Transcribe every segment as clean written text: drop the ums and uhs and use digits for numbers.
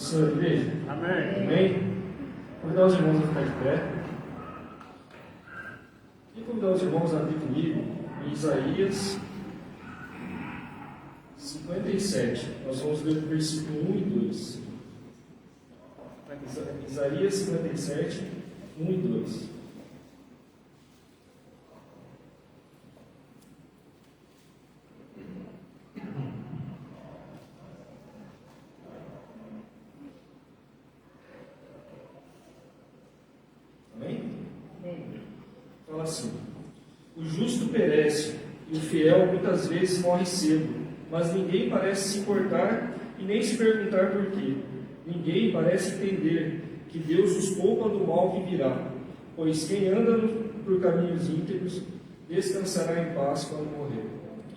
Senhor, igreja? Amém. Amém? Convidar os irmãos a ficar de pé. E convidar os irmãos a abrir comigo em Isaías 57. Nós vamos ler o versículo 1 e 2. Isaías 57, 1 e 2. Fala assim: o justo perece e o fiel muitas vezes morre cedo, mas ninguém parece se importar e nem se perguntar por quê. Ninguém parece entender que Deus os poupa do mal que virá, pois quem anda por caminhos íntegros descansará em paz quando morrer.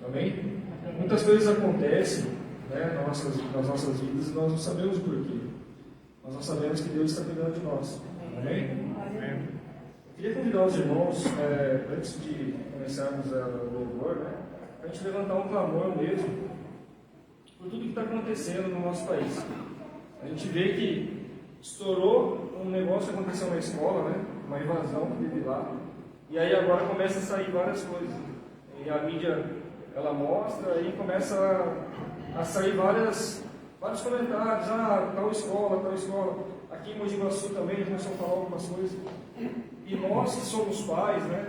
Amém? Muitas coisas acontecem, né, nas nossas vidas e nós não sabemos por quê. Nós não sabemos que Deus está cuidando de nós. Amém? Amém. Queria convidar os irmãos, antes de começarmos o louvor, para a gente levantar um clamor mesmo por tudo que está acontecendo no nosso país. A gente vê que estourou um negócio que aconteceu na escola, né? Uma invasão que teve lá, e aí agora começa a sair várias coisas. E a mídia, ela mostra, e começa a sair vários comentários, tal escola. Aqui em Mogi Guaçu também começou a falar algumas coisas. E nós que somos pais, né,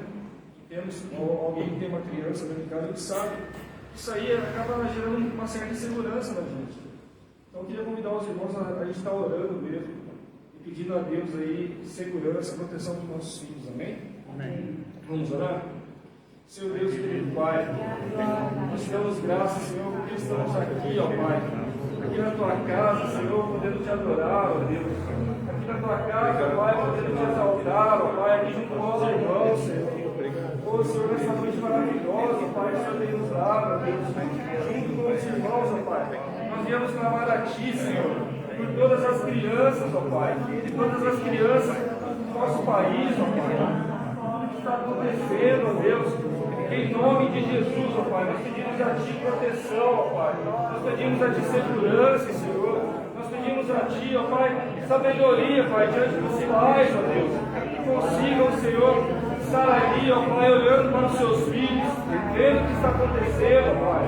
que temos alguém que tem uma criança dentro de casa, a gente sabe que isso aí acaba gerando uma certa insegurança na gente. Então eu queria convidar os irmãos a gente estar orando mesmo e pedindo a Deus aí segurança, proteção dos nossos filhos, amém? Amém. Vamos orar? Senhor Deus, querido Pai, nós te damos graças, Senhor, porque estamos aqui, ó Pai, aqui na Tua casa, Senhor, podendo Te adorar, ó Deus. Aqui na Tua casa, Pai, podendo Te exaltar, ó Pai, aqui junto com os irmãos, Senhor. Ô Senhor, nessa noite maravilhosa, Pai, o Senhor tem nos dado, ó Deus, junto com os irmãos, ó Pai. Nós viemos clamar a Ti, Senhor, por todas as crianças, ó Pai, e todas as crianças do nosso país, ó Pai. Tudo que está acontecendo, ó Deus, em nome de Jesus, ó Pai, nós pedimos a Ti proteção, ó Pai, nós pedimos a Ti segurança, Senhor, nós pedimos a Ti, ó Pai, sabedoria, Pai, diante dos pais, ó Deus, que consigam, Senhor, estar ali, ó Pai, olhando para os seus filhos, vendo o que está acontecendo, ó Pai,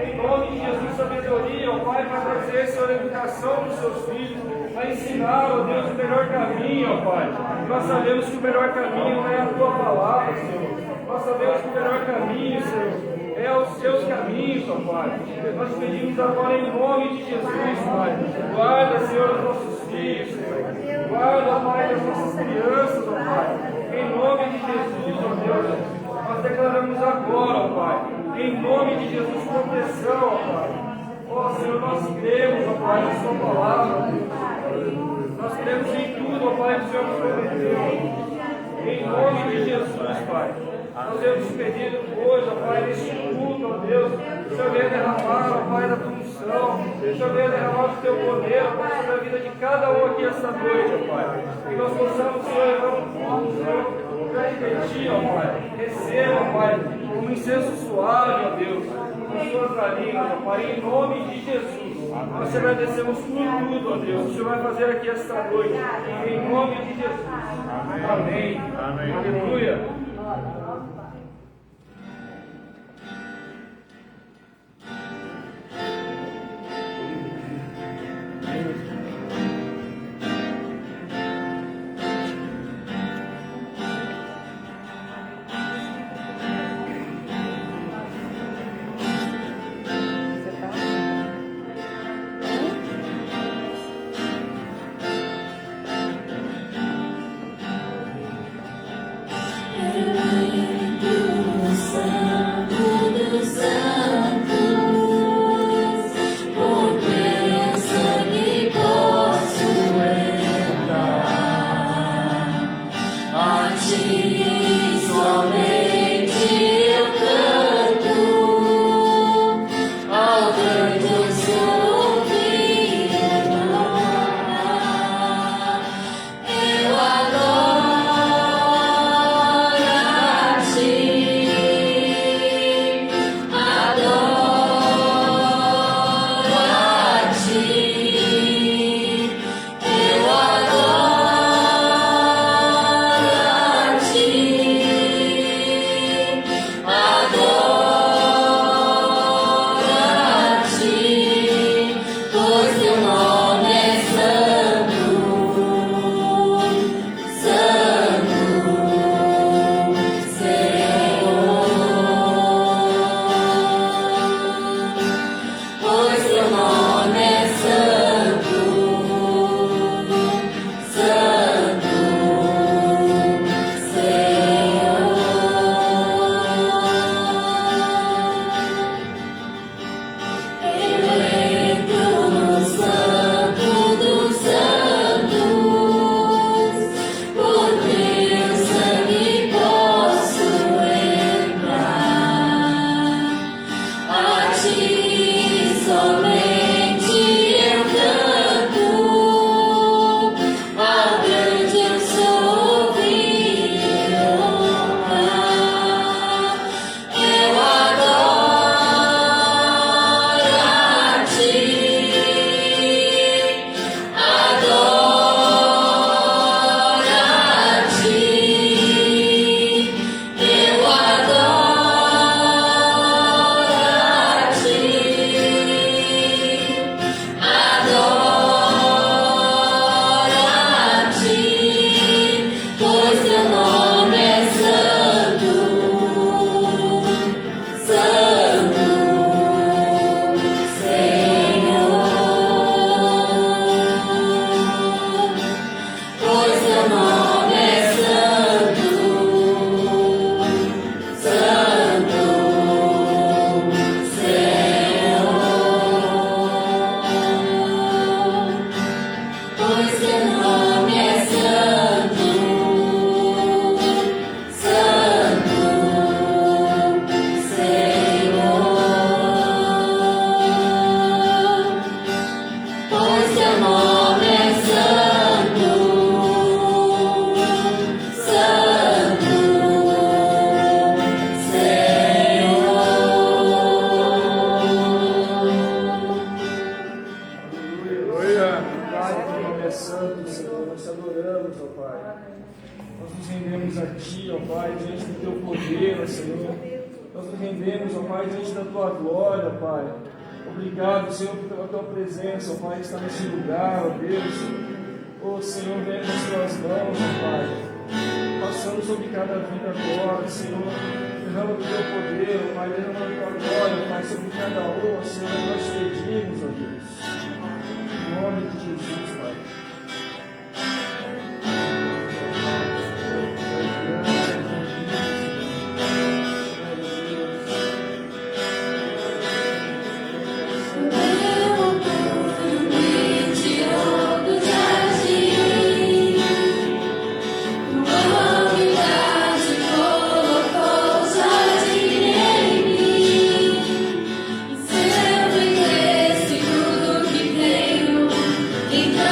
em nome de Jesus, sabedoria, ó Pai, para trazer, Senhor, a educação dos seus filhos, para ensinar, ó Deus, o melhor caminho, ó Pai, nós sabemos que o melhor caminho é a Tua palavra, Senhor. Nós sabemos que o melhor caminho, Senhor, é os Teus caminhos, ó Pai. Nós pedimos agora em nome de Jesus, Pai. Guarda, Senhor, os nossos filhos, Senhor. Guarda, Pai, as nossas crianças, ó Pai. Em nome de Jesus, ó Deus. Nós declaramos agora, ó Pai. Em nome de Jesus, proteção, ó Pai. Ó Senhor, nós cremos, ó Pai, na Sua palavra, ó Deus. Nós cremos em tudo, ó Pai, que o Senhor nos prometeu. Em nome de Jesus, Pai. Nós temos pedido hoje, ó Pai, neste culto, ó Deus, o Senhor venha derramar, ó Pai, da Tua unção, o Senhor venha derramar do Teu poder, ó Pai, sobre a vida de cada um aqui esta noite, ó Pai. Que nós possamos, Senhor, levar um culto, Senhor, para Ti, ó Pai. Receba, ó Pai, como incenso suave, ó Deus, com Suas narinas, ó Pai, em nome de Jesus. Nós te agradecemos por tudo, ó Deus, o Senhor vai fazer aqui esta noite, em nome de Jesus. Amém. Amém. Aleluia. Obrigado, Senhor, pela tua presença, ó Pai, que está nesse lugar, ó Deus. Ó Senhor, vem com as tuas mãos, ó Pai, passando sobre cada vida agora, Senhor, derrama o teu poder, ó Pai, derrama a tua glória, ó Pai, sobre cada um, ó Senhor, nós pedimos, ó Deus, em nome de Jesus, Pai. Então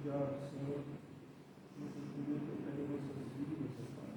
Obrigado, Senhor, muito tudo que eu tenho em nossas vidas, Pai.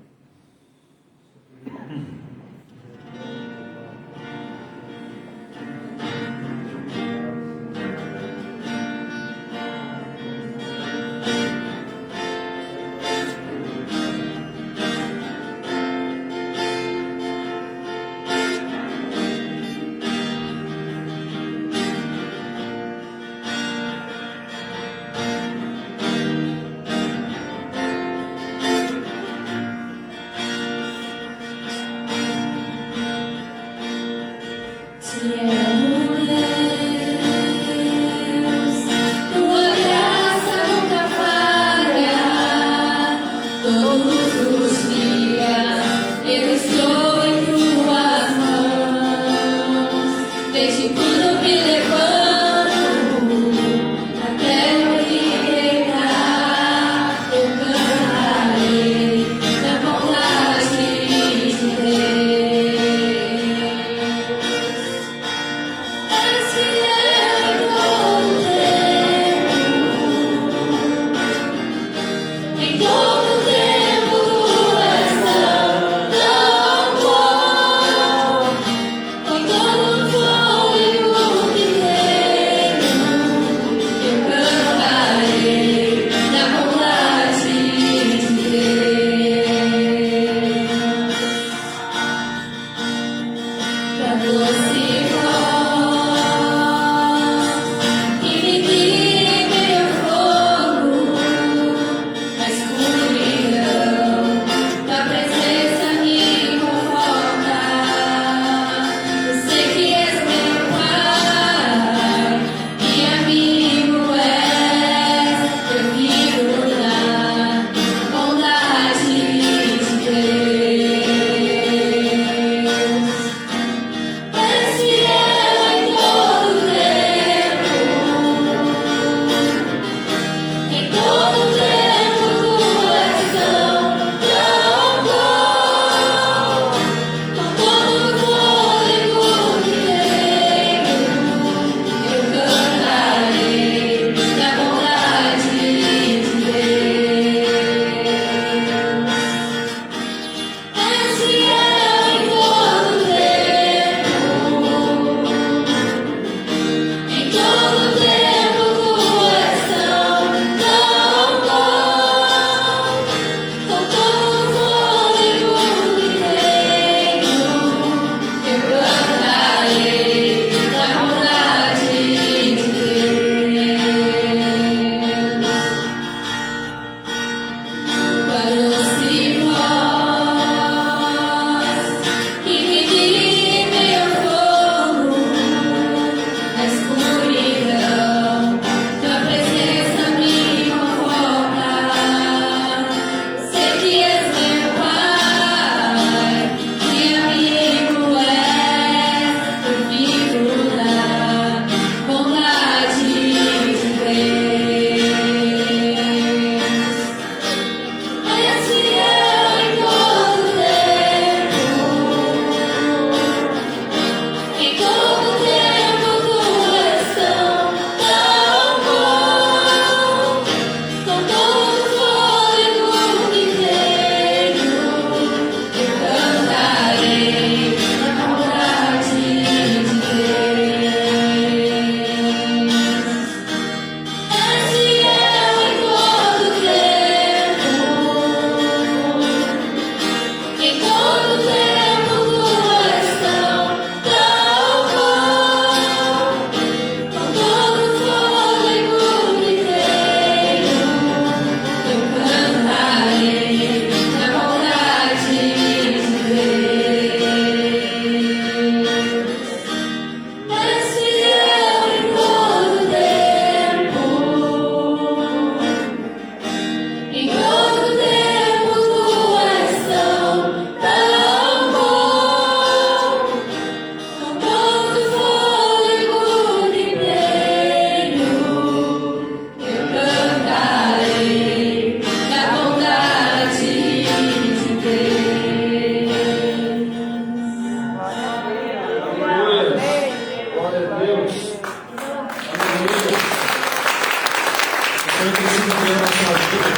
viver na sua vida.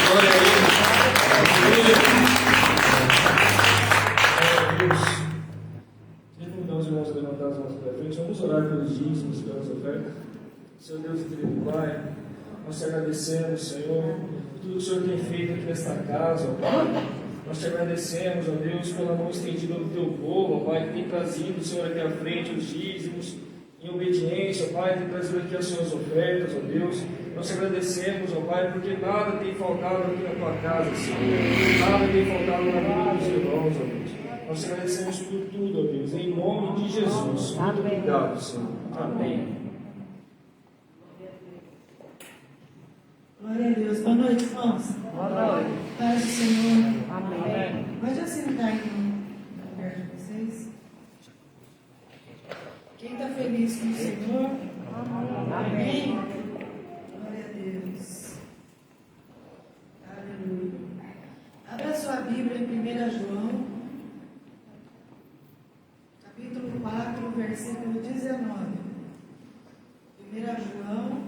Glória a Ele. Glória a Deus. Queria convidar os irmãos a levantar as mãos para frente. Vamos orar pelos dízimos, pelas ofertas. Senhor Deus e querido Pai, nós te agradecemos, Senhor, por tudo que o Senhor tem feito aqui nesta casa, ó Pai. Nós te agradecemos, ó Deus, pela mão estendida do teu povo, ó Pai, que tem trazido, Senhor, aqui à frente os dízimos, em obediência, ó Pai, tem trazido aqui as suas ofertas, ó Deus. Nós te agradecemos, ó Pai, porque nada tem faltado aqui na tua casa, Senhor. Nada tem faltado na vida dos irmãos, ó Deus. Nós te agradecemos por tudo, ó Deus, em nome de Jesus. Muito obrigado, Senhor. Amém. Glória a Deus. Boa noite, irmãos. Boa noite. Paz do Senhor. Amém. Pode assentar aí perto de vocês. Quem está feliz com o Senhor? Amém. Glória a Deus. Aleluia. Abra sua Bíblia em 1 João, capítulo 4, versículo 19. 1 João.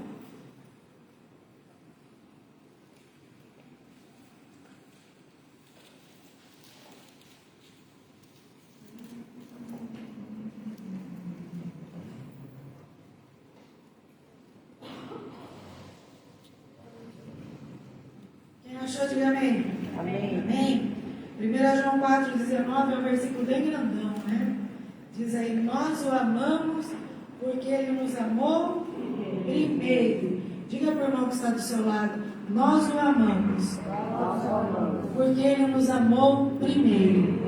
Achou? Diga amém. Amém. Amém. 1 João 4,19 é um versículo bem grandão, né? Diz aí, nós o amamos porque Ele nos amou primeiro. Diga para o irmão que está do seu lado, nós o amamos porque Ele nos amou primeiro.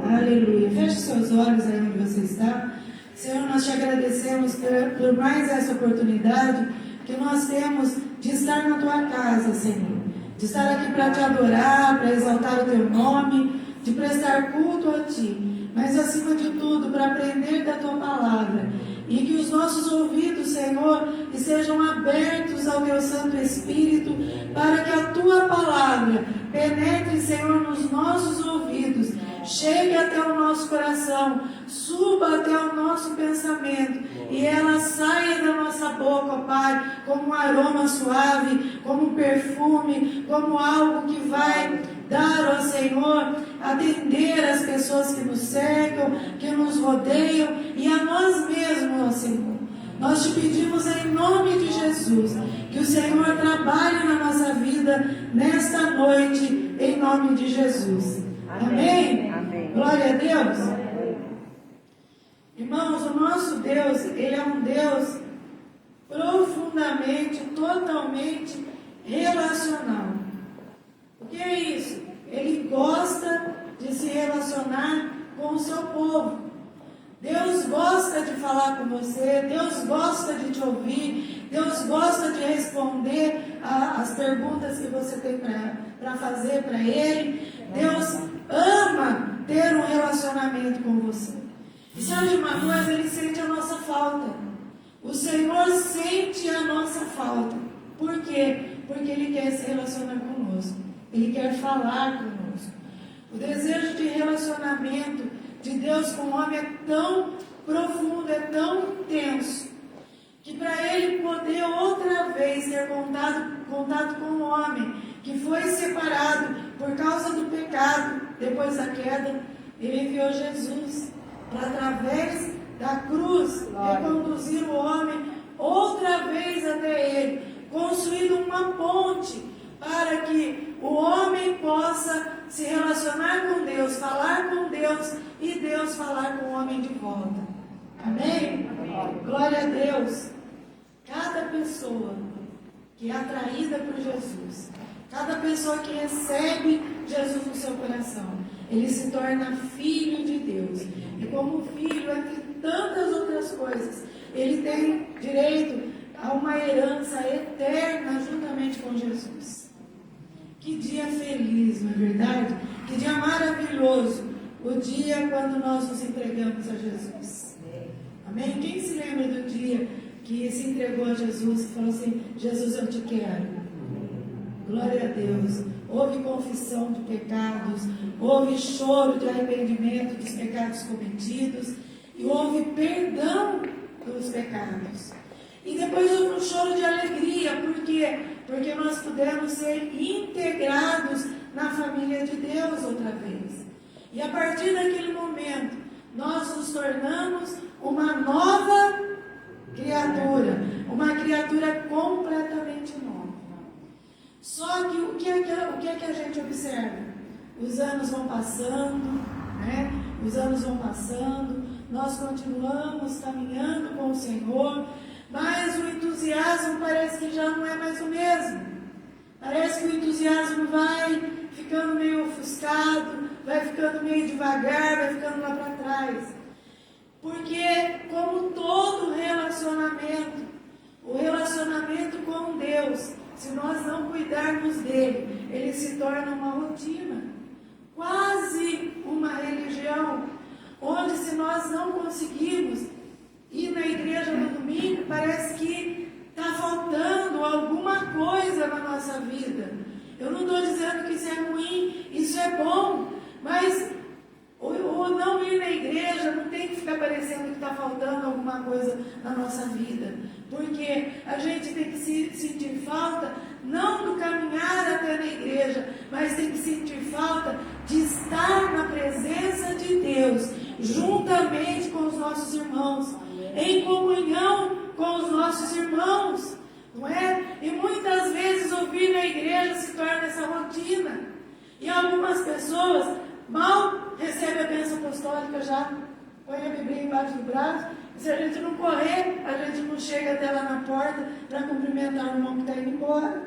Aleluia. Feche seus olhos aí onde você está. Senhor, nós te agradecemos por mais essa oportunidade que nós temos de estar na tua casa, Senhor. De estar aqui para te adorar, para exaltar o teu nome, de prestar culto a ti, mas acima de tudo, para aprender da tua palavra, e que os nossos ouvidos, Senhor, sejam abertos ao teu Santo Espírito, para que a tua palavra penetre, Senhor, nos nossos ouvidos, chegue até o nosso coração, suba até o nosso pensamento, e ela saia da nossa boca, ó Pai, como um aroma suave, como um perfume, como algo que vai dar, ó Senhor, atender as pessoas que nos cercam, que nos rodeiam, e a nós mesmos, ó Senhor. Nós te pedimos em nome de Jesus, que o Senhor trabalhe na nossa vida nesta noite, em nome de Jesus. Amém? Amém. Glória a Deus. Irmãos, o nosso Deus, Ele é um Deus profundamente, totalmente relacional. O que é isso? Ele gosta de se relacionar com o seu povo. Deus gosta de falar com você, Deus gosta de te ouvir, Deus gosta de responder as perguntas que você tem para fazer para Ele. Deus ama ter um relacionamento com você. E sabe de uma coisa? Ele sente a nossa falta. O Senhor sente a nossa falta. Por quê? Porque Ele quer se relacionar conosco. Ele quer falar conosco. O desejo de relacionamento de Deus com o homem é tão profundo, é tão intenso, que para Ele poder outra vez ter contato com o homem que foi separado por causa do pecado, depois da queda, Ele enviou Jesus para, através da cruz, reconduzir o homem outra vez até Ele, construindo uma ponte para que o homem possa se relacionar com Deus, falar com Deus e Deus falar com o homem de volta. Amém? Glória a Deus. Cada pessoa que é atraída por Jesus, cada pessoa que recebe Jesus no seu coração, ele se torna filho de Deus. E como filho, entre tantas outras coisas, ele tem direito a uma herança eterna juntamente com Jesus. Que dia feliz, não é verdade? Que dia maravilhoso, o dia quando nós nos entregamos a Jesus. Amém? Quem se lembra do dia que se entregou a Jesus e falou assim: Jesus, eu te quero? Glória a Deus. Houve confissão de pecados, houve choro de arrependimento dos pecados cometidos, e houve perdão dos pecados. E depois houve um choro de alegria, porque Porque nós pudemos ser integrados na família de Deus outra vez. E a partir daquele momento, nós nos tornamos uma nova criatura, uma criatura completamente nova. Só que o que é que a gente observa? Os anos vão passando, né? Os anos vão passando, nós continuamos caminhando com o Senhor, mas o entusiasmo parece que já não é mais o mesmo. Parece que o entusiasmo vai ficando meio ofuscado, vai ficando meio devagar, vai ficando lá para trás. Porque, como todo relacionamento, o relacionamento com Deus, se nós não cuidarmos dele, ele se torna uma rotina, quase uma religião, onde se nós não conseguimos ir na igreja no domingo, parece que está faltando alguma coisa na nossa vida. Eu não estou dizendo que isso é ruim, isso é bom, mas o não ir na igreja não tem que ficar parecendo que está faltando alguma coisa na nossa vida, porque a gente tem que sentir falta, não do caminhar até na igreja, mas tem que sentir falta de estar na presença de Deus, juntamente com os nossos irmãos, em comunhão com os nossos irmãos, não é? E muitas vezes ouvir na igreja se torna essa rotina, e algumas pessoas mal recebem a bênção apostólica, já põe a Bíblia embaixo do braço, e se a gente não correr, a gente não chega até lá na porta para cumprimentar o irmão que está indo embora.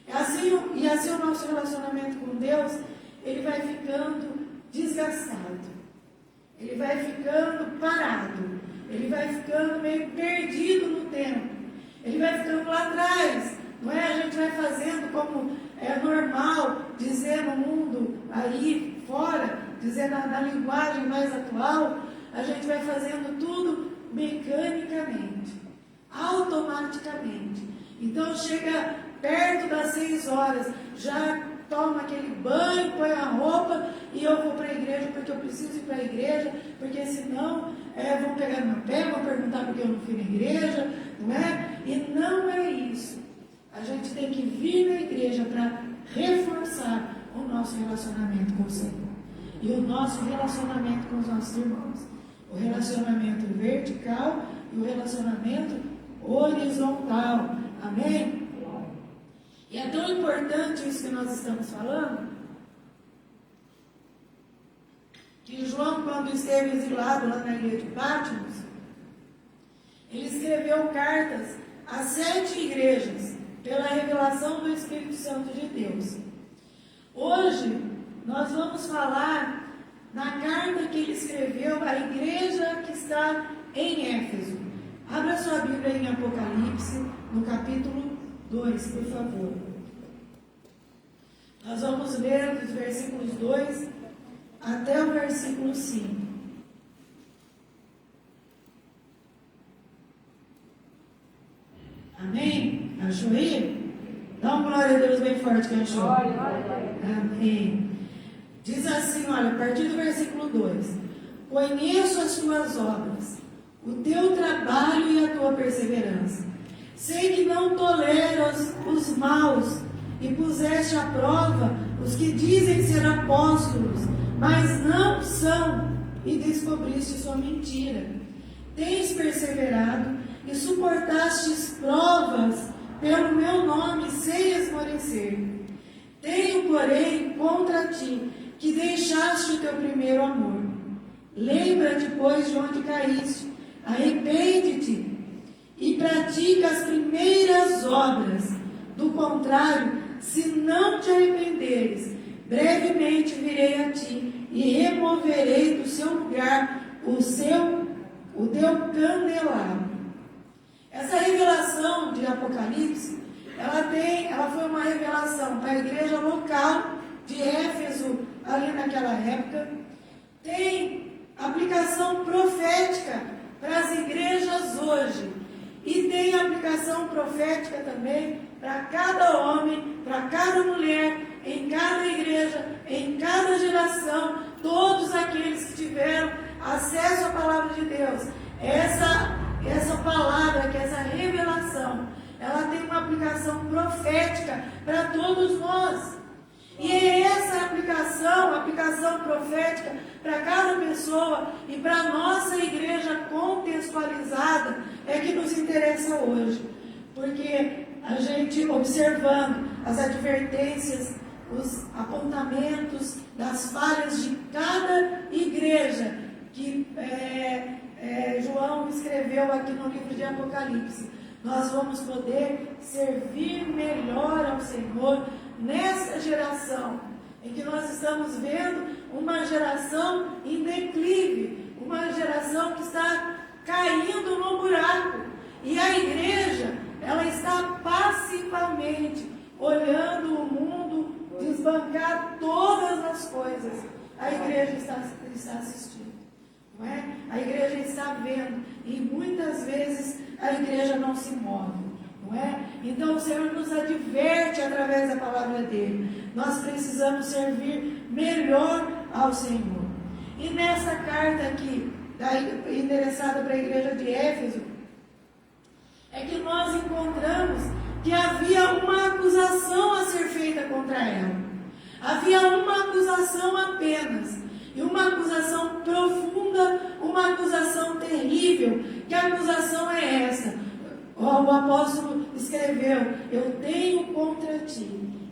E assim o nosso relacionamento com Deus, ele vai ficando desgastado, ele vai ficando parado, ele vai ficando meio perdido no tempo, ele vai ficando lá atrás, não é? A gente vai fazendo como é normal dizer no mundo aí fora, dizer na linguagem mais atual, a gente vai fazendo tudo mecanicamente, automaticamente. Então chega perto das 6 horas, já toma aquele banho, põe a roupa e eu vou para a igreja porque eu preciso ir para a igreja, porque senão vão pegar no meu pé, vão perguntar porque eu não fui na igreja, não é? E não é isso. A gente tem que vir na igreja para reforçar o nosso relacionamento com o Senhor e o nosso relacionamento com os nossos irmãos. O relacionamento vertical e o relacionamento horizontal. Amém? E é tão importante isso que nós estamos falando, que João, quando esteve exilado lá na ilha de Patmos, ele escreveu cartas a 7 igrejas, pela revelação do Espírito Santo de Deus. Hoje, nós vamos falar na carta que ele escreveu à igreja que está em Éfeso. Abra sua Bíblia em Apocalipse, no capítulo 2, por favor. Nós vamos ler dos versículos 2 até o versículo 5. Amém? Achou aí? Dá uma glória a Deus bem forte que achou. Amém. Diz assim, olha, a partir do versículo 2: Conheço as tuas obras, o teu trabalho e a tua perseverança. Sei que não toleras os maus e puseste à prova os que dizem ser apóstolos, mas não são, e descobriste sua mentira. Tens perseverado e suportastes provas pelo meu nome sem esmorecer. Tenho, porém, contra ti que deixaste o teu primeiro amor. Lembra-te, pois, de onde caíste, arrepende-te e pratica as primeiras obras. Do contrário, se não te arrependeres, brevemente virei a ti e removerei do seu lugar o teu candelabro. Essa revelação de Apocalipse, ela foi uma revelação para a igreja local de Éfeso, ali naquela época. Tem aplicação profética para as igrejas hoje. E tem aplicação profética também para cada homem, para cada mulher, em cada igreja, em cada geração, todos aqueles que tiveram acesso à palavra de Deus. Essa palavra, que essa revelação, ela tem uma aplicação profética para todos nós. E é essa aplicação, aplicação profética para cada pessoa e para a nossa igreja contextualizada é que nos interessa hoje. Porque a gente observando as advertências, os apontamentos das falhas de cada igreja que João escreveu aqui no livro de Apocalipse, nós vamos poder servir melhor ao Senhor nessa geração, em que nós estamos vendo uma geração em declive, uma geração que está caindo no buraco, e a igreja, ela está passivamente olhando o mundo desbancar todas as coisas. A igreja está assistindo, não é? A igreja está vendo, e muitas vezes a igreja não se move. Não é? Então o Senhor nos adverte através da palavra dele. Nós precisamos servir melhor ao Senhor. E nessa carta aqui, endereçada para a igreja de Éfeso, é que nós encontramos que havia uma acusação a ser feita contra ela. Havia uma acusação apenas. E uma acusação profunda, uma acusação terrível. Que acusação é essa? O apóstolo escreveu: eu tenho contra ti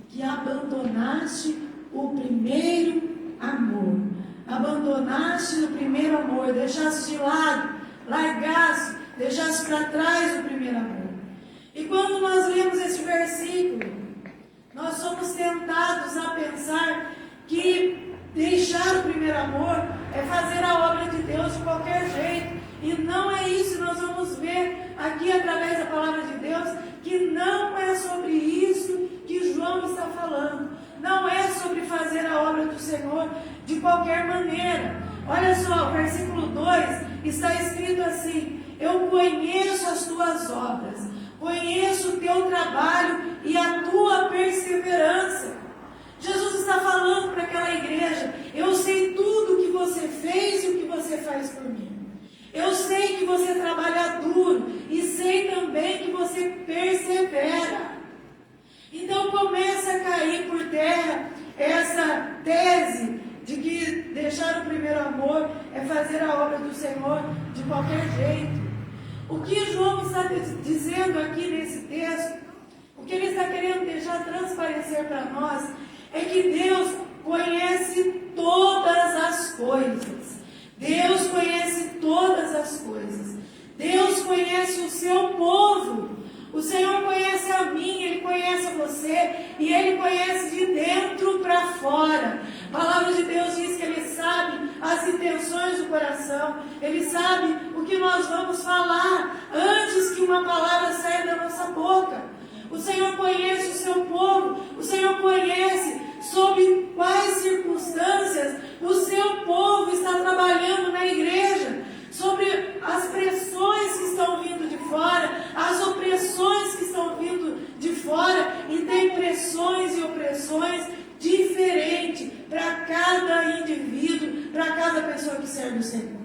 que abandonaste o primeiro amor. Abandonaste o primeiro amor, deixaste de lado, largaste, deixaste para trás o primeiro amor. E quando nós lemos esse versículo, nós somos tentados a pensar que deixar o primeiro amor é fazer a obra de Deus de qualquer jeito. E não é isso. Nós vamos ver aqui através da palavra de Deus que não é sobre isso que João está falando. Não é sobre fazer a obra do Senhor de qualquer maneira. Olha só, o versículo 2 está escrito assim: eu conheço as tuas obras, conheço o teu trabalho e a tua perseverança. Jesus está falando para aquela igreja: eu sei tudo o que você fez e o que você faz por mim. Eu sei que você trabalha duro e sei também que você persevera. Então começa a cair por terra essa tese de que deixar o primeiro amor é fazer a obra do Senhor de qualquer jeito. O que João está dizendo aqui nesse texto, o que ele está querendo deixar transparecer para nós, é que Deus conhece todas as coisas. Deus conhece todas as coisas. Deus conhece o seu povo. O Senhor conhece a mim, Ele conhece a você, e Ele conhece de dentro para fora. A palavra de Deus diz que Ele sabe as intenções do coração. Ele sabe o que nós vamos falar antes que uma palavra saia da nossa boca. O Senhor conhece o seu povo. O Senhor conhece sob quais circunstâncias o seu povo está trabalhando na igreja, sobre as pressões que estão vindo de fora, as opressões que estão vindo de fora, e tem pressões e opressões diferentes para cada indivíduo, para cada pessoa que serve o Senhor.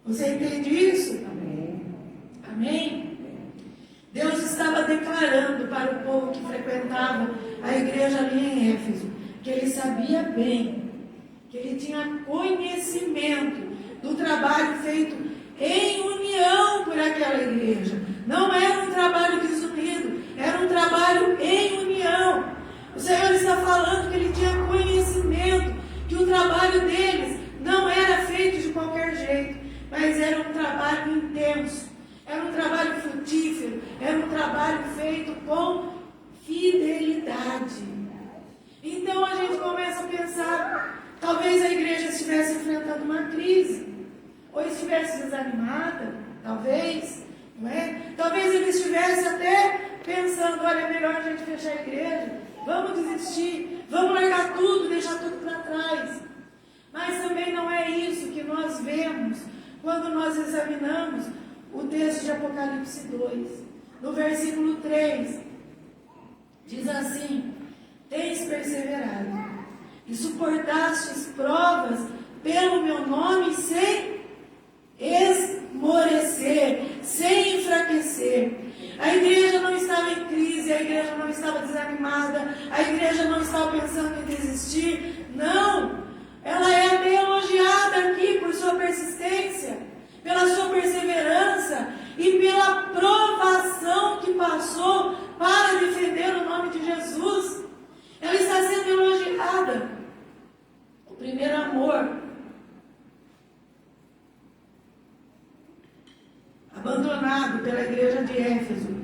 Você entende isso? Amém. Amém? Deus estava declarando para o povo que frequentava a igreja ali em Éfeso, que ele sabia bem, que ele tinha conhecimento do trabalho feito em união por aquela igreja. Não era um trabalho desunido, era um trabalho em união. O Senhor está falando que ele tinha conhecimento, que o trabalho deles não era feito de qualquer jeito, mas era um trabalho intenso, era um trabalho frutífero, era um trabalho feito com fidelidade. Então a gente começa a pensar, talvez a igreja estivesse enfrentando uma crise, ou estivesse desanimada, talvez, não é? Talvez ele estivesse até pensando: olha, é melhor a gente fechar a igreja, vamos desistir, vamos largar tudo, deixar tudo para trás. Mas também não é isso que nós vemos quando nós examinamos o texto de Apocalipse 2. No versículo 3, diz assim: tens perseverado e suportastes provas pelo meu nome sem esmorecer, sem enfraquecer. A igreja não estava em crise, a igreja não estava desanimada, a igreja não estava pensando em desistir. Não! Ela é até elogiada aqui por sua persistência, pela sua perseverança e pela provação que passou para defender o nome de Jesus. Ela está sendo elogiada. O primeiro amor, abandonado pela igreja de Éfeso,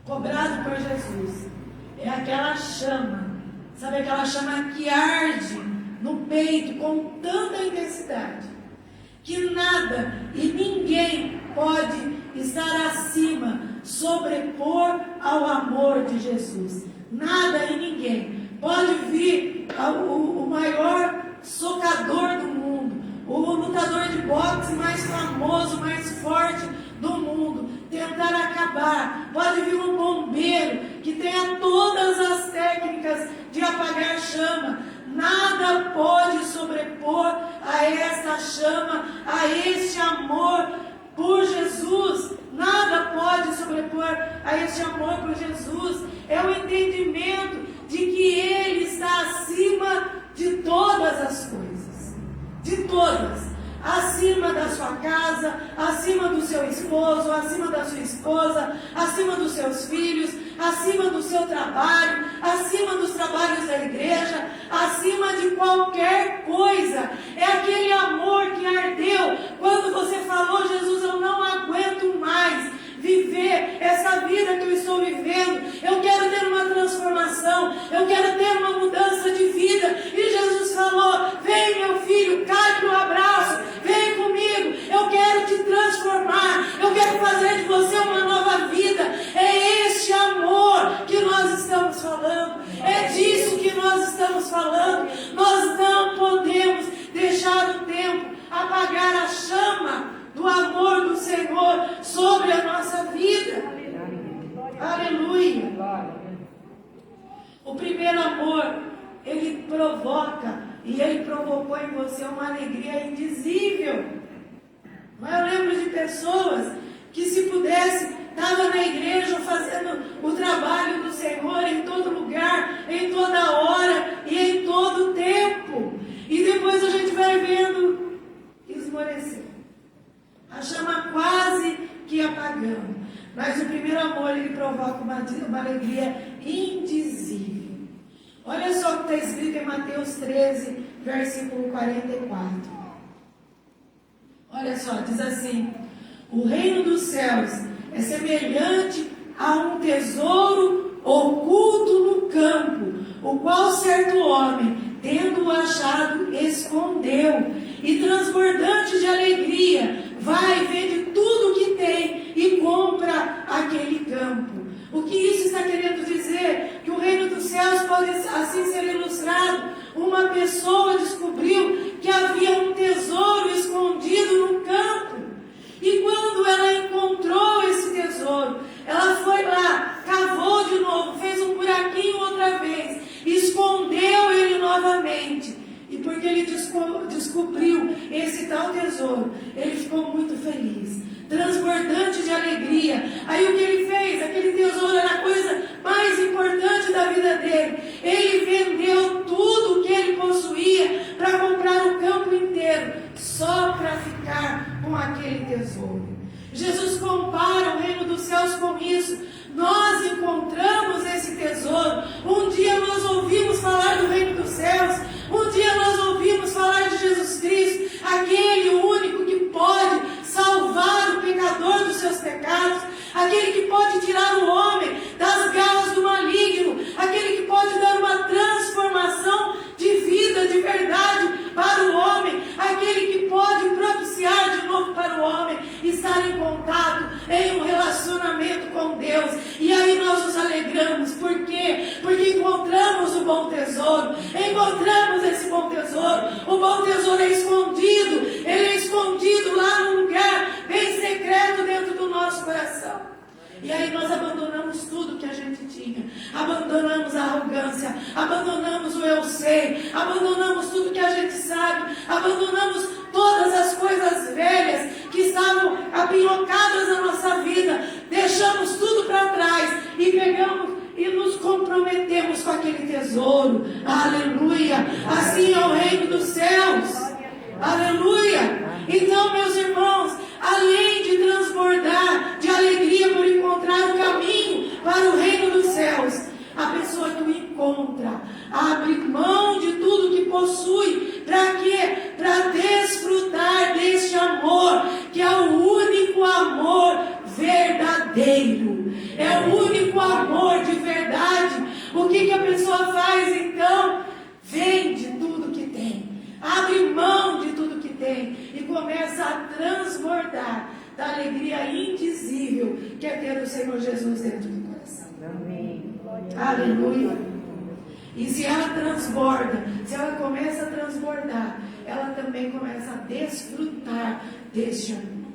cobrado por Jesus, é aquela chama, sabe aquela chama que arde no peito com tanta intensidade, que nada e ninguém pode estar acima, sobrepor ao amor de Jesus. Nada e ninguém pode vir o maior socador do mundo, o lutador de boxe mais famoso, mais forte do mundo, tentar acabar. Pode vir um bombeiro que tenha todas as técnicas de apagar chama. Nada pode sobrepor a esta chama, a este amor por Jesus. Nada pode sobrepor a este amor por Jesus. É o entendimento de que Ele está acima de todas as coisas. De todas. Acima da sua casa, acima do seu esposo, acima da sua esposa, acima dos seus filhos, acima do seu trabalho, acima dos trabalhos da igreja, acima de qualquer coisa. É aquele amor que ardeu quando você falou: Jesus, eu não aguento mais viver essa vida que eu estou vivendo, eu quero ter uma transformação, eu quero ter uma mudança de vida. E Jesus falou: vem, meu filho, cai no abraço, vem comigo, eu quero te transformar, eu quero fazer de você uma nova vida. É este amor que nós estamos falando, é disso que nós estamos falando. Nós não podemos deixar o tempo apagar a chama do amor do Senhor sobre a nossa vida. Aleluia. O primeiro amor, ele provoca, e ele provocou em você uma alegria indizível. Eu lembro de pessoas que, se pudesse, estavam na igreja fazendo o trabalho do Senhor em todo lugar, em toda hora e em todo tempo. E depois a gente vai vendo esmorecer. A chama quase que apagando. Mas o primeiro amor, ele provoca uma alegria indizível. Olha só o que está escrito em Mateus 13, versículo 44. Olha só, diz assim: o reino dos céus é semelhante a um tesouro oculto no campo, o qual certo homem, tendo-o achado, escondeu, e transbordante de alegria, vai, vende tudo o que tem e compra aquele campo. O que isso está querendo dizer? Que o reino dos céus pode assim ser ilustrado. Uma pessoa descobriu que havia um tesouro escondido no campo. E quando ela encontrou esse tesouro, ela foi lá, cavou de novo, fez um buraquinho outra vez, escondeu ele novamente. E porque ele descobriu esse tal tesouro, ele ficou muito feliz, transbordante de alegria. Aí o que ele fez? Aquele tesouro era a coisa mais importante da vida dele. Ele vendeu tudo o que ele possuía para comprar o campo inteiro, só para ficar com aquele tesouro. Jesus compara o reino dos céus com isso. Nós encontramos esse tesouro. Um dia nós ouvimos falar do reino dos céus. Um dia nós ouvimos falar de Jesus Cristo, aquele único que pode salvar o pecador dos seus pecados, aquele que pode tirar o homem das garras do maligno, aquele que pode dar uma transformação de vida, de verdade para o homem, aquele que pode propiciar de novo para o homem estar em contato, em um relacionamento com Deus. E aí nós nos alegramos. Por quê? Porque encontramos o bom tesouro. Encontramos esse bom tesouro. O bom tesouro é escondido. Ele é escondido lá num lugar bem secreto dentro do nosso coração. E aí nós abandonamos tudo que a gente tinha. Abandonamos a arrogância, abandonamos o eu sei, abandonamos tudo que a gente sabe, abandonamos todas as coisas velhas que estavam apinhocadas na nossa vida, deixamos tudo para trás e pegamos e nos comprometemos com aquele tesouro. Aleluia! Assim é o reino dos céus. Aleluia! Então, meus irmãos, além de transbordar de alegria por encontrar o caminho para o reino dos céus, a pessoa que o encontra abre mão de tudo que possui. Para quê? Para desfrutar deste amor, que é o único amor verdadeiro. É o único amor de verdade. O que a pessoa faz então? Vende tudo que tem, abre mão de tudo que tem e começa a transbordar da alegria indizível que é ter o Senhor Jesus dentro do coração. Amém. Aleluia. E se ela transborda, se ela começa a transbordar, ela também começa a desfrutar deste amor.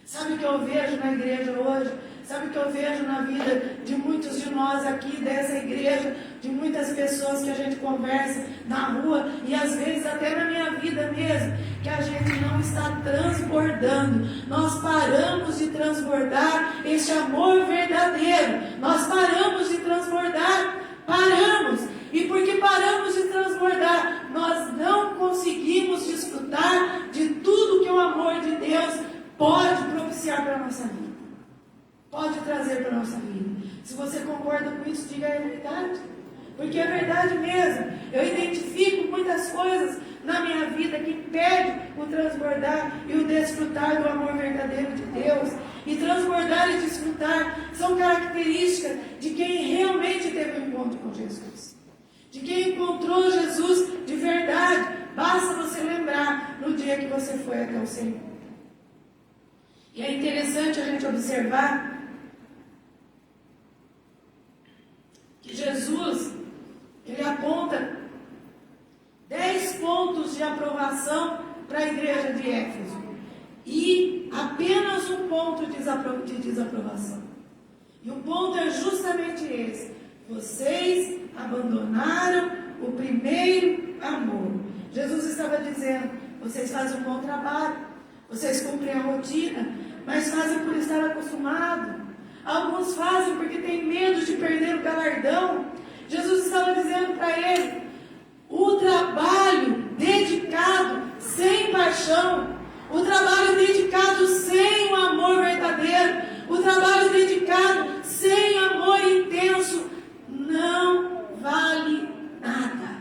Sabe o que eu vejo na igreja hoje? Sabe o que eu vejo na vida de muitos de nós aqui dessa igreja, de muitas pessoas que a gente conversa na rua e às vezes até na minha vida mesmo, que a gente não está transbordando. Nós paramos de transbordar este amor verdadeiro. Nós paramos de transbordar, paramos. E porque paramos de transbordar, nós não conseguimos desfrutar de tudo que o amor de Deus pode propiciar para a nossa vida. Pode trazer para a nossa vida. Se você concorda com isso, diga a verdade. Porque é verdade mesmo. Eu identifico muitas coisas na minha vida que impedem o transbordar e o desfrutar do amor verdadeiro de Deus. E transbordar e desfrutar são características de quem realmente teve um encontro com Jesus. De quem encontrou Jesus de verdade. Basta você lembrar no dia que você foi até o Senhor. E é interessante a gente observar que Jesus, ele aponta 10 pontos de aprovação para a igreja de Éfeso e apenas um ponto de desaprovação. E o ponto é justamente esse: vocês abandonaram o primeiro amor. Jesus estava dizendo: vocês fazem um bom trabalho, vocês cumprem a rotina, mas fazem por estar acostumado. Alguns fazem porque têm medo de perder o galardão. Jesus estava dizendo para ele: o trabalho dedicado sem paixão, o trabalho dedicado sem o amor verdadeiro, o trabalho dedicado sem amor intenso, não vale nada.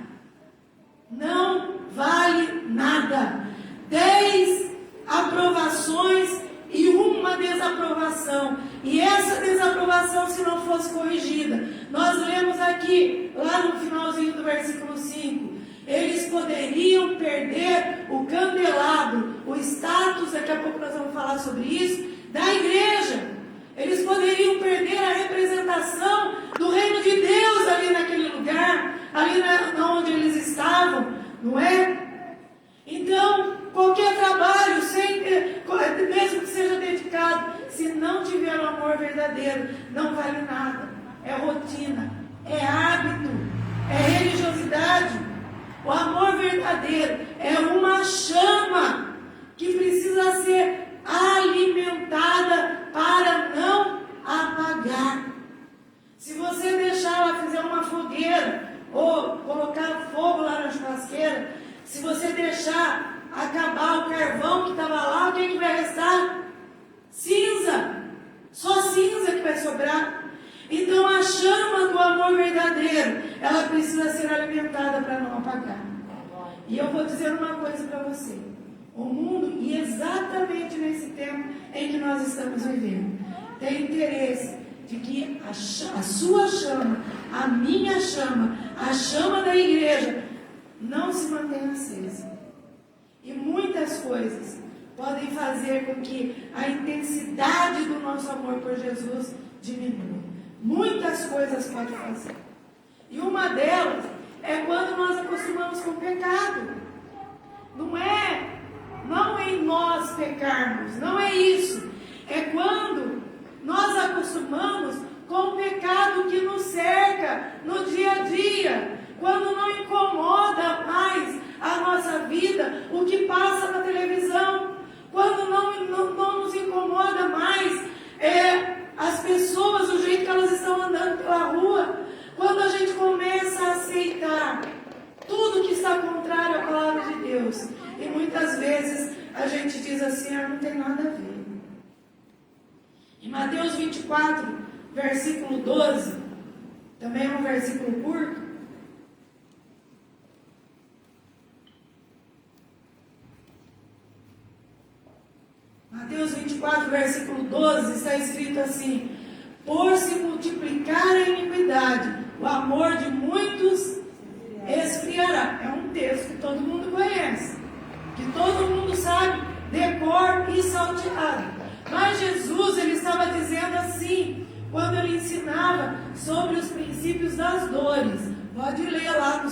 Não vale nada. 10 aprovações e uma desaprovação. E essa desaprovação, se não fosse corrigida, nós lemos aqui, lá no finalzinho do versículo 5, eles poderiam perder o candelabro, o status, daqui a pouco nós vamos falar sobre isso, da igreja. Eles poderiam perder a representação do reino de Deus ali naquele lugar, ali onde eles estavam, não é? Então, qualquer trabalho, mesmo que seja dedicado, se não tiver o amor verdadeiro, não vale nada. É rotina, é hábito, é religiosidade. O amor verdadeiro é uma chama que precisa ser alimentada para não apagar. Se você deixar ela fazer uma fogueira ou colocar fogo lá na churrasqueira, se você deixar acabar o carvão que estava lá, o que vai restar? Cinza. Só cinza que vai sobrar. Então a chama do amor verdadeiro, ela precisa ser alimentada para não apagar. E eu vou dizer uma coisa para você: o mundo, e exatamente nesse tempo em que nós estamos vivendo, tem interesse de que a sua chama, a minha chama, a chama da igreja não se mantenha acesa. E muitas coisas podem fazer com que a intensidade do nosso amor por Jesus diminua. Muitas coisas podem fazer. E uma delas é quando nós acostumamos com o pecado. Não em nós pecarmos, não é isso. É quando nós acostumamos com o pecado que nos cerca no dia a dia. Quando não incomoda mais a nossa vida o que passa na televisão. quando não nos incomoda mais as pessoas, o jeito que elas estão andando pela rua, quando a gente começa a aceitar tudo que está contrário à palavra de Deus. E muitas vezes a gente diz assim, não tem nada a ver. Em Mateus 24, versículo 12, também é um versículo curto. Mateus 24, versículo 12, está escrito assim: por se multiplicar a iniquidade, o amor de muitos esfriará. É um texto que todo mundo conhece, que todo mundo sabe, decor e salteado. Mas Jesus, ele estava dizendo assim, quando ele ensinava sobre os princípios das dores. Pode ler lá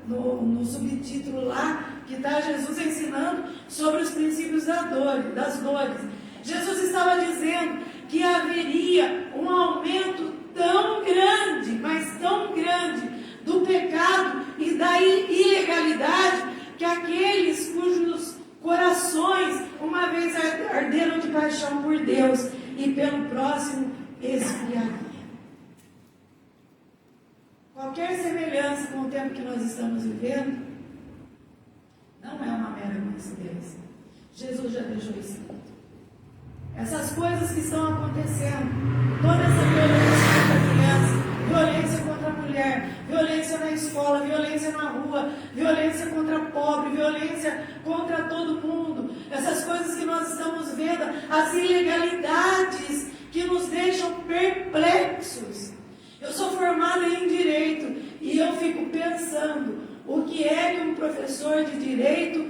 no subtítulo lá, que está Jesus ensinando sobre os princípios das dores. Jesus estava dizendo que haveria um aumento tão grande, mas tão grande, do pecado e da ilegalidade, que aqueles cujos corações uma vez arderam de paixão por Deus e pelo próximo esfriaria. Qualquer semelhança com o tempo que nós estamos vivendo não é uma mera coincidência. Jesus já deixou isso. Essas coisas que estão acontecendo, toda essa violência contra a criança, violência contra a mulher, violência na escola, violência na rua, violência contra o pobre, violência contra todo mundo, essas coisas que nós estamos vendo, as ilegalidades que nos deixam perplexos. Eu sou formada em Direito e eu fico pensando o que é que um professor de Direito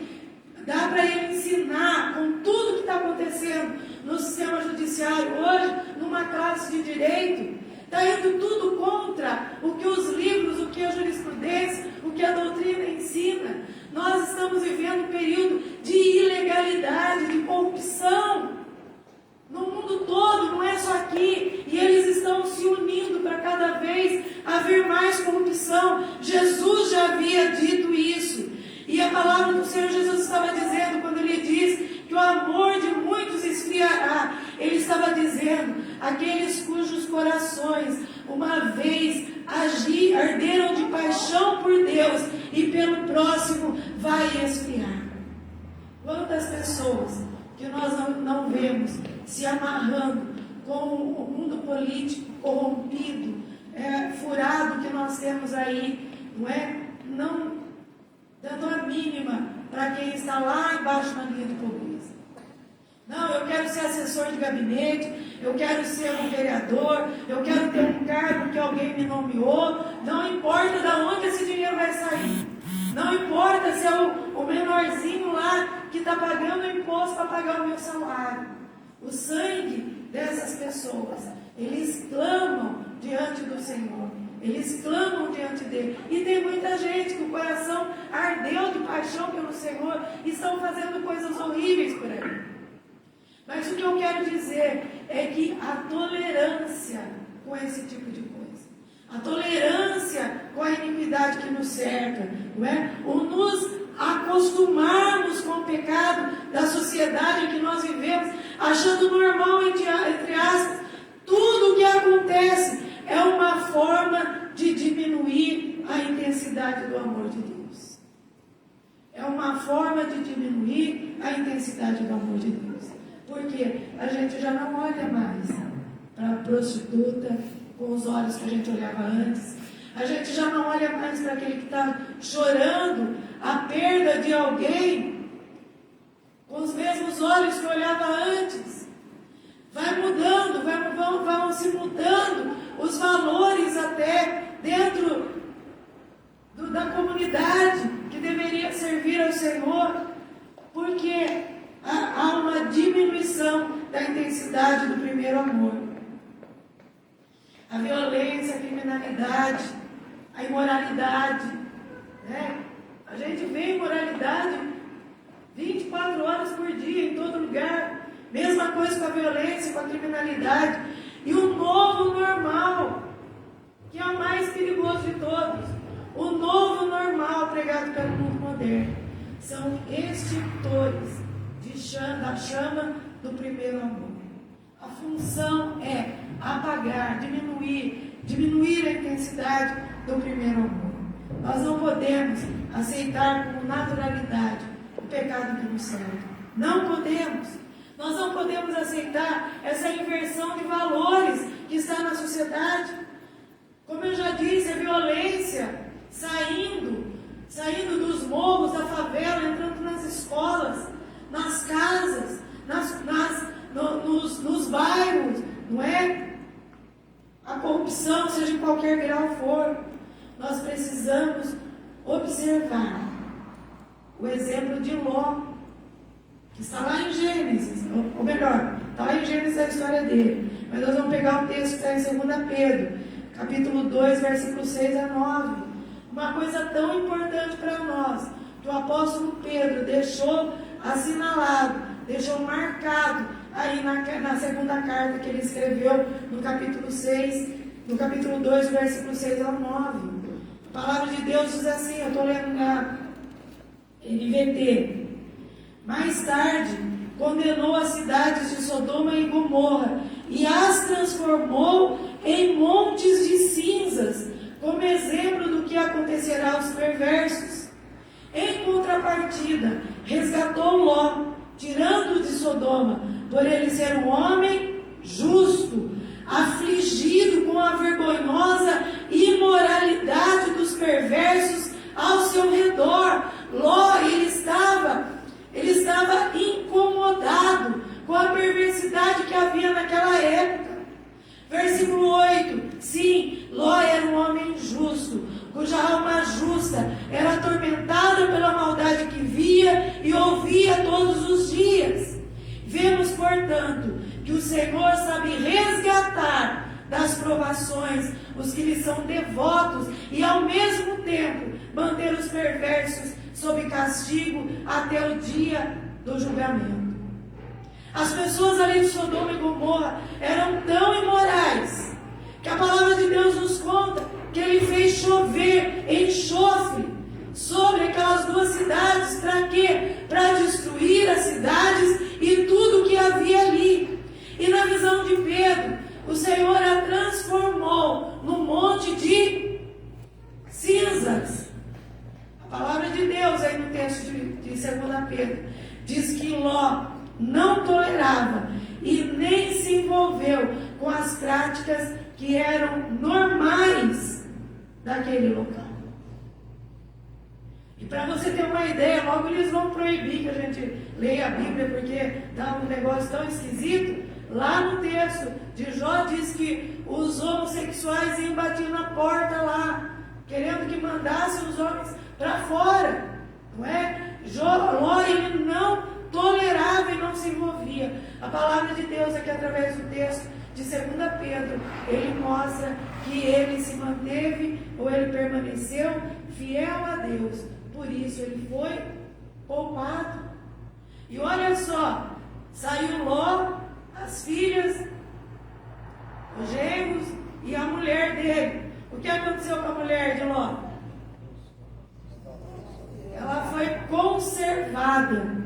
dá para ele ensinar com tudo que está acontecendo no sistema judiciário hoje, numa classe de Direito. Está indo tudo contra o que os livros, o que a jurisprudência, o que a doutrina ensina. Nós estamos vivendo um período de ilegalidade, de corrupção. No mundo todo, não é só aqui. E eles estão se unindo para cada vez haver mais corrupção. Jesus já havia dito isso. E a palavra do Senhor Jesus estava dizendo, quando ele diz que o amor de muitos esfriará, ele estava dizendo, aqueles cujos corações uma vez arderam de paixão por Deus e pelo próximo vai esfriar. Quantas pessoas que nós não vemos se amarrando com o mundo político corrompido, furado que nós temos aí, não é? Não dando a mínima para quem está lá embaixo na linha de pobreza. Não, eu quero ser assessor de gabinete, eu quero ser um vereador, eu quero ter um cargo que alguém me nomeou, não importa de onde esse dinheiro vai sair. Não importa se é o menorzinho lá que está pagando o imposto para pagar o meu salário. O sangue dessas pessoas, eles clamam diante do Senhor. Eles clamam diante dele. E tem muita gente que o coração ardeu de paixão pelo Senhor e estão fazendo coisas horríveis por aí. Mas o que eu quero dizer é que a tolerância com esse tipo de coisa, a tolerância com a iniquidade que nos cerca, não é? O nos acostumarmos com o pecado da sociedade em que nós vivemos, achando normal, entre aspas, tudo o que acontece é uma forma de diminuir a intensidade do amor de Deus. É uma forma de diminuir a intensidade do amor de Deus. Porque a gente já não olha mais para a prostituta com os olhos que a gente olhava antes. A gente já não olha mais para aquele que está chorando a perda de alguém com os mesmos olhos que olhava antes. Vai mudando, vão se mudando os valores até dentro da comunidade que deveria servir ao Senhor, porque há uma diminuição da intensidade do primeiro amor. A violência, a criminalidade, a imoralidade, né? A gente vê imoralidade 24 horas por dia, em todo lugar. Mesma coisa com a violência, com a criminalidade. E o novo normal, que é o mais perigoso de todos, o novo normal pregado pelo mundo moderno, são extintores de da chama do primeiro amor. A função é apagar, diminuir a intensidade do primeiro amor. Nós não podemos aceitar com naturalidade o pecado que nos cerca. Não podemos. Nós não podemos aceitar essa inversão de valores que está na sociedade. Como eu já disse, a violência saindo dos morros da favela, entrando nas escolas, nas casas, nos bairros, não é? A corrupção, seja em qualquer grau for, nós precisamos observar o exemplo de Ló, que está lá em Gênesis, ou melhor, está lá em Gênesis a história dele, mas nós vamos pegar o texto que está em 2 Pedro, capítulo 2, versículos 6 a 9, uma coisa tão importante para nós, que o apóstolo Pedro deixou assinalado, deixou marcado, aí na segunda carta que ele escreveu, no capítulo 6, no capítulo 2, versículo 6 ao 9. A palavra de Deus diz assim, eu estou lendo na NVT. Mais tarde, condenou as cidades de Sodoma e Gomorra e as transformou em montes de cinzas, como exemplo do que acontecerá aos perversos. Em contrapartida, resgatou Ló, tirando-o de Sodoma, por ele ser um homem justo, afligido com a vergonhosa imoralidade dos perversos ao seu redor. Ló, ele estava incomodado com a perversidade que havia naquela época. Versículo 8. Sim, Ló era um homem justo, cuja alma justa era atormentada pela maldade que via e ouvia todos os dias. Vemos, portanto, que o Senhor sabe resgatar das provações os que lhe são devotos e, ao mesmo tempo, manter os perversos sob castigo até o dia do julgamento. As pessoas ali de Sodoma e Gomorra eram tão imorais que a palavra de Deus nos conta que ele fez chover enxofre sobre aquelas duas cidades. Para quê? Para destruir as cidades e tudo que havia ali. E na visão de Pedro, o Senhor a transformou num monte de cinzas. A palavra de Deus aí no texto de 2 Pedro diz que Ló não tolerava e nem se envolveu com as práticas que eram normais daquele local. E para você ter uma ideia, logo eles vão proibir que a gente leia a Bíblia, porque dá um negócio tão esquisito. Lá no texto de Jó diz que os homossexuais iam bater na porta lá, querendo que mandassem os homens para fora, não é? Ló, ele não tolerava e não se envolvia. A palavra de Deus aqui através do texto de 2 Pedro, ele mostra que ele se manteve, ou ele permaneceu fiel a Deus, por isso ele foi poupado. E olha só, saiu Ló, as filhas, os genros e a mulher dele. O que aconteceu com a mulher de Ló? Ela foi conservada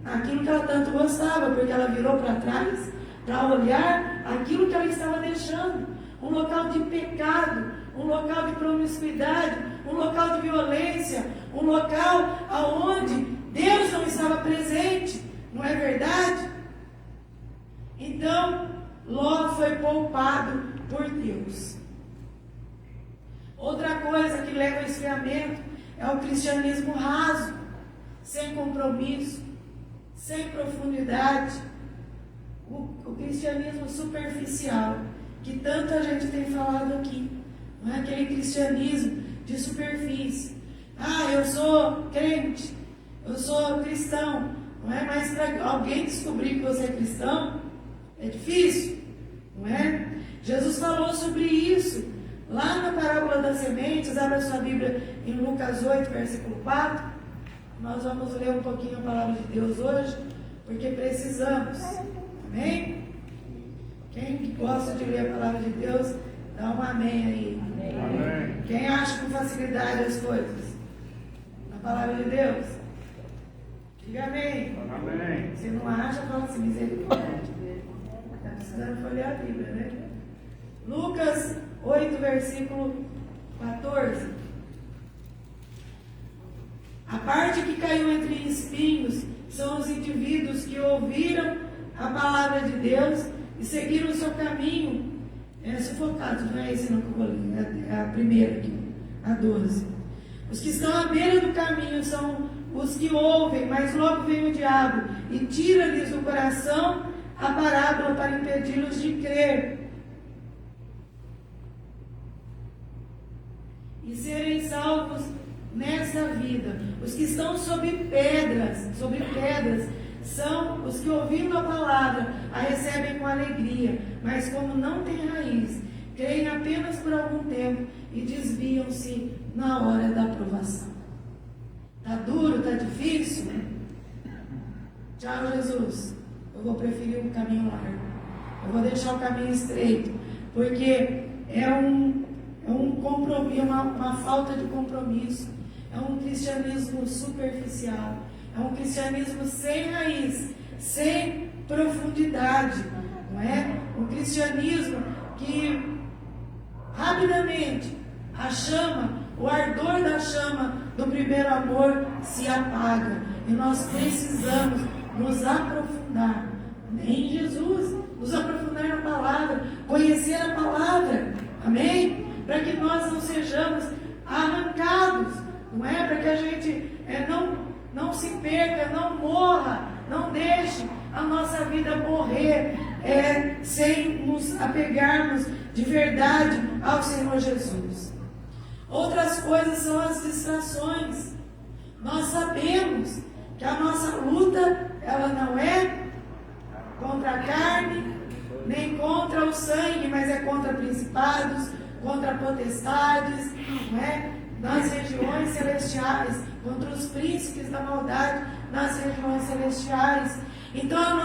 naquilo que ela tanto gostava, porque ela virou para trás para olhar aquilo que ela estava deixando, um local de pecado, um local de promiscuidade, um local de violência, um local aonde Deus não estava presente, não é verdade? Então, Ló foi poupado por Deus. Outra coisa que leva ao esfriamento é o cristianismo raso, sem compromisso, sem profundidade, o cristianismo superficial, que tanta gente tem falado aqui, não é aquele cristianismo de superfície. Ah, eu sou crente, eu sou cristão, não é? Mas para alguém descobrir que você é cristão, é difícil, não é? Jesus falou sobre isso, lá na parábola das sementes. Abra sua Bíblia em Lucas 8, versículo 4, nós vamos ler um pouquinho a palavra de Deus hoje, porque precisamos, amém? Quem gosta de ler a palavra de Deus, dá um amém aí. Amém. Quem acha com facilidade as coisas? Na palavra de Deus? Diga amém. Amém. Se não acha, fala assim, misericórdia. Está precisando folhear a Bíblia, né? Lucas 8, versículo 14. A parte que caiu entre espinhos são os indivíduos que ouviram a palavra de Deus e seguiram o seu caminho sufocados. Não é esse não que eu vou ler, é a primeira aqui, a 12. Os que estão à beira do caminho são os que ouvem, mas logo vem o diabo e tira-lhes do coração a parábola para impedi-los de crer e serem salvos nessa vida. Os que estão sobre pedras, são os que, ouvindo a palavra, a recebem com alegria, mas como não têm raiz, creem apenas por algum tempo e desviam-se na hora da aprovação. Está duro, está difícil? Tchau, Jesus. Eu vou preferir um caminho largo. Eu vou deixar o caminho estreito, porque é um compromisso, uma falta de compromisso. É um cristianismo superficial. É um cristianismo sem raiz, sem profundidade. Não é? Um cristianismo que rapidamente a chama, o ardor da chama do primeiro amor se apaga. E nós precisamos nos aprofundar em Jesus, nos aprofundar na palavra, conhecer a palavra. Amém? Para que nós não sejamos arrancados, não é? Para que a gente não se perca, não morra, não deixe a nossa vida morrer sem nos apegarmos de verdade ao Senhor Jesus. Outras coisas são as distrações. Nós sabemos que a nossa luta, ela não é contra a carne, nem contra o sangue, mas é contra principados, contra potestades, não é? Nas regiões celestiais, contra os príncipes da maldade nas regiões celestiais. Então a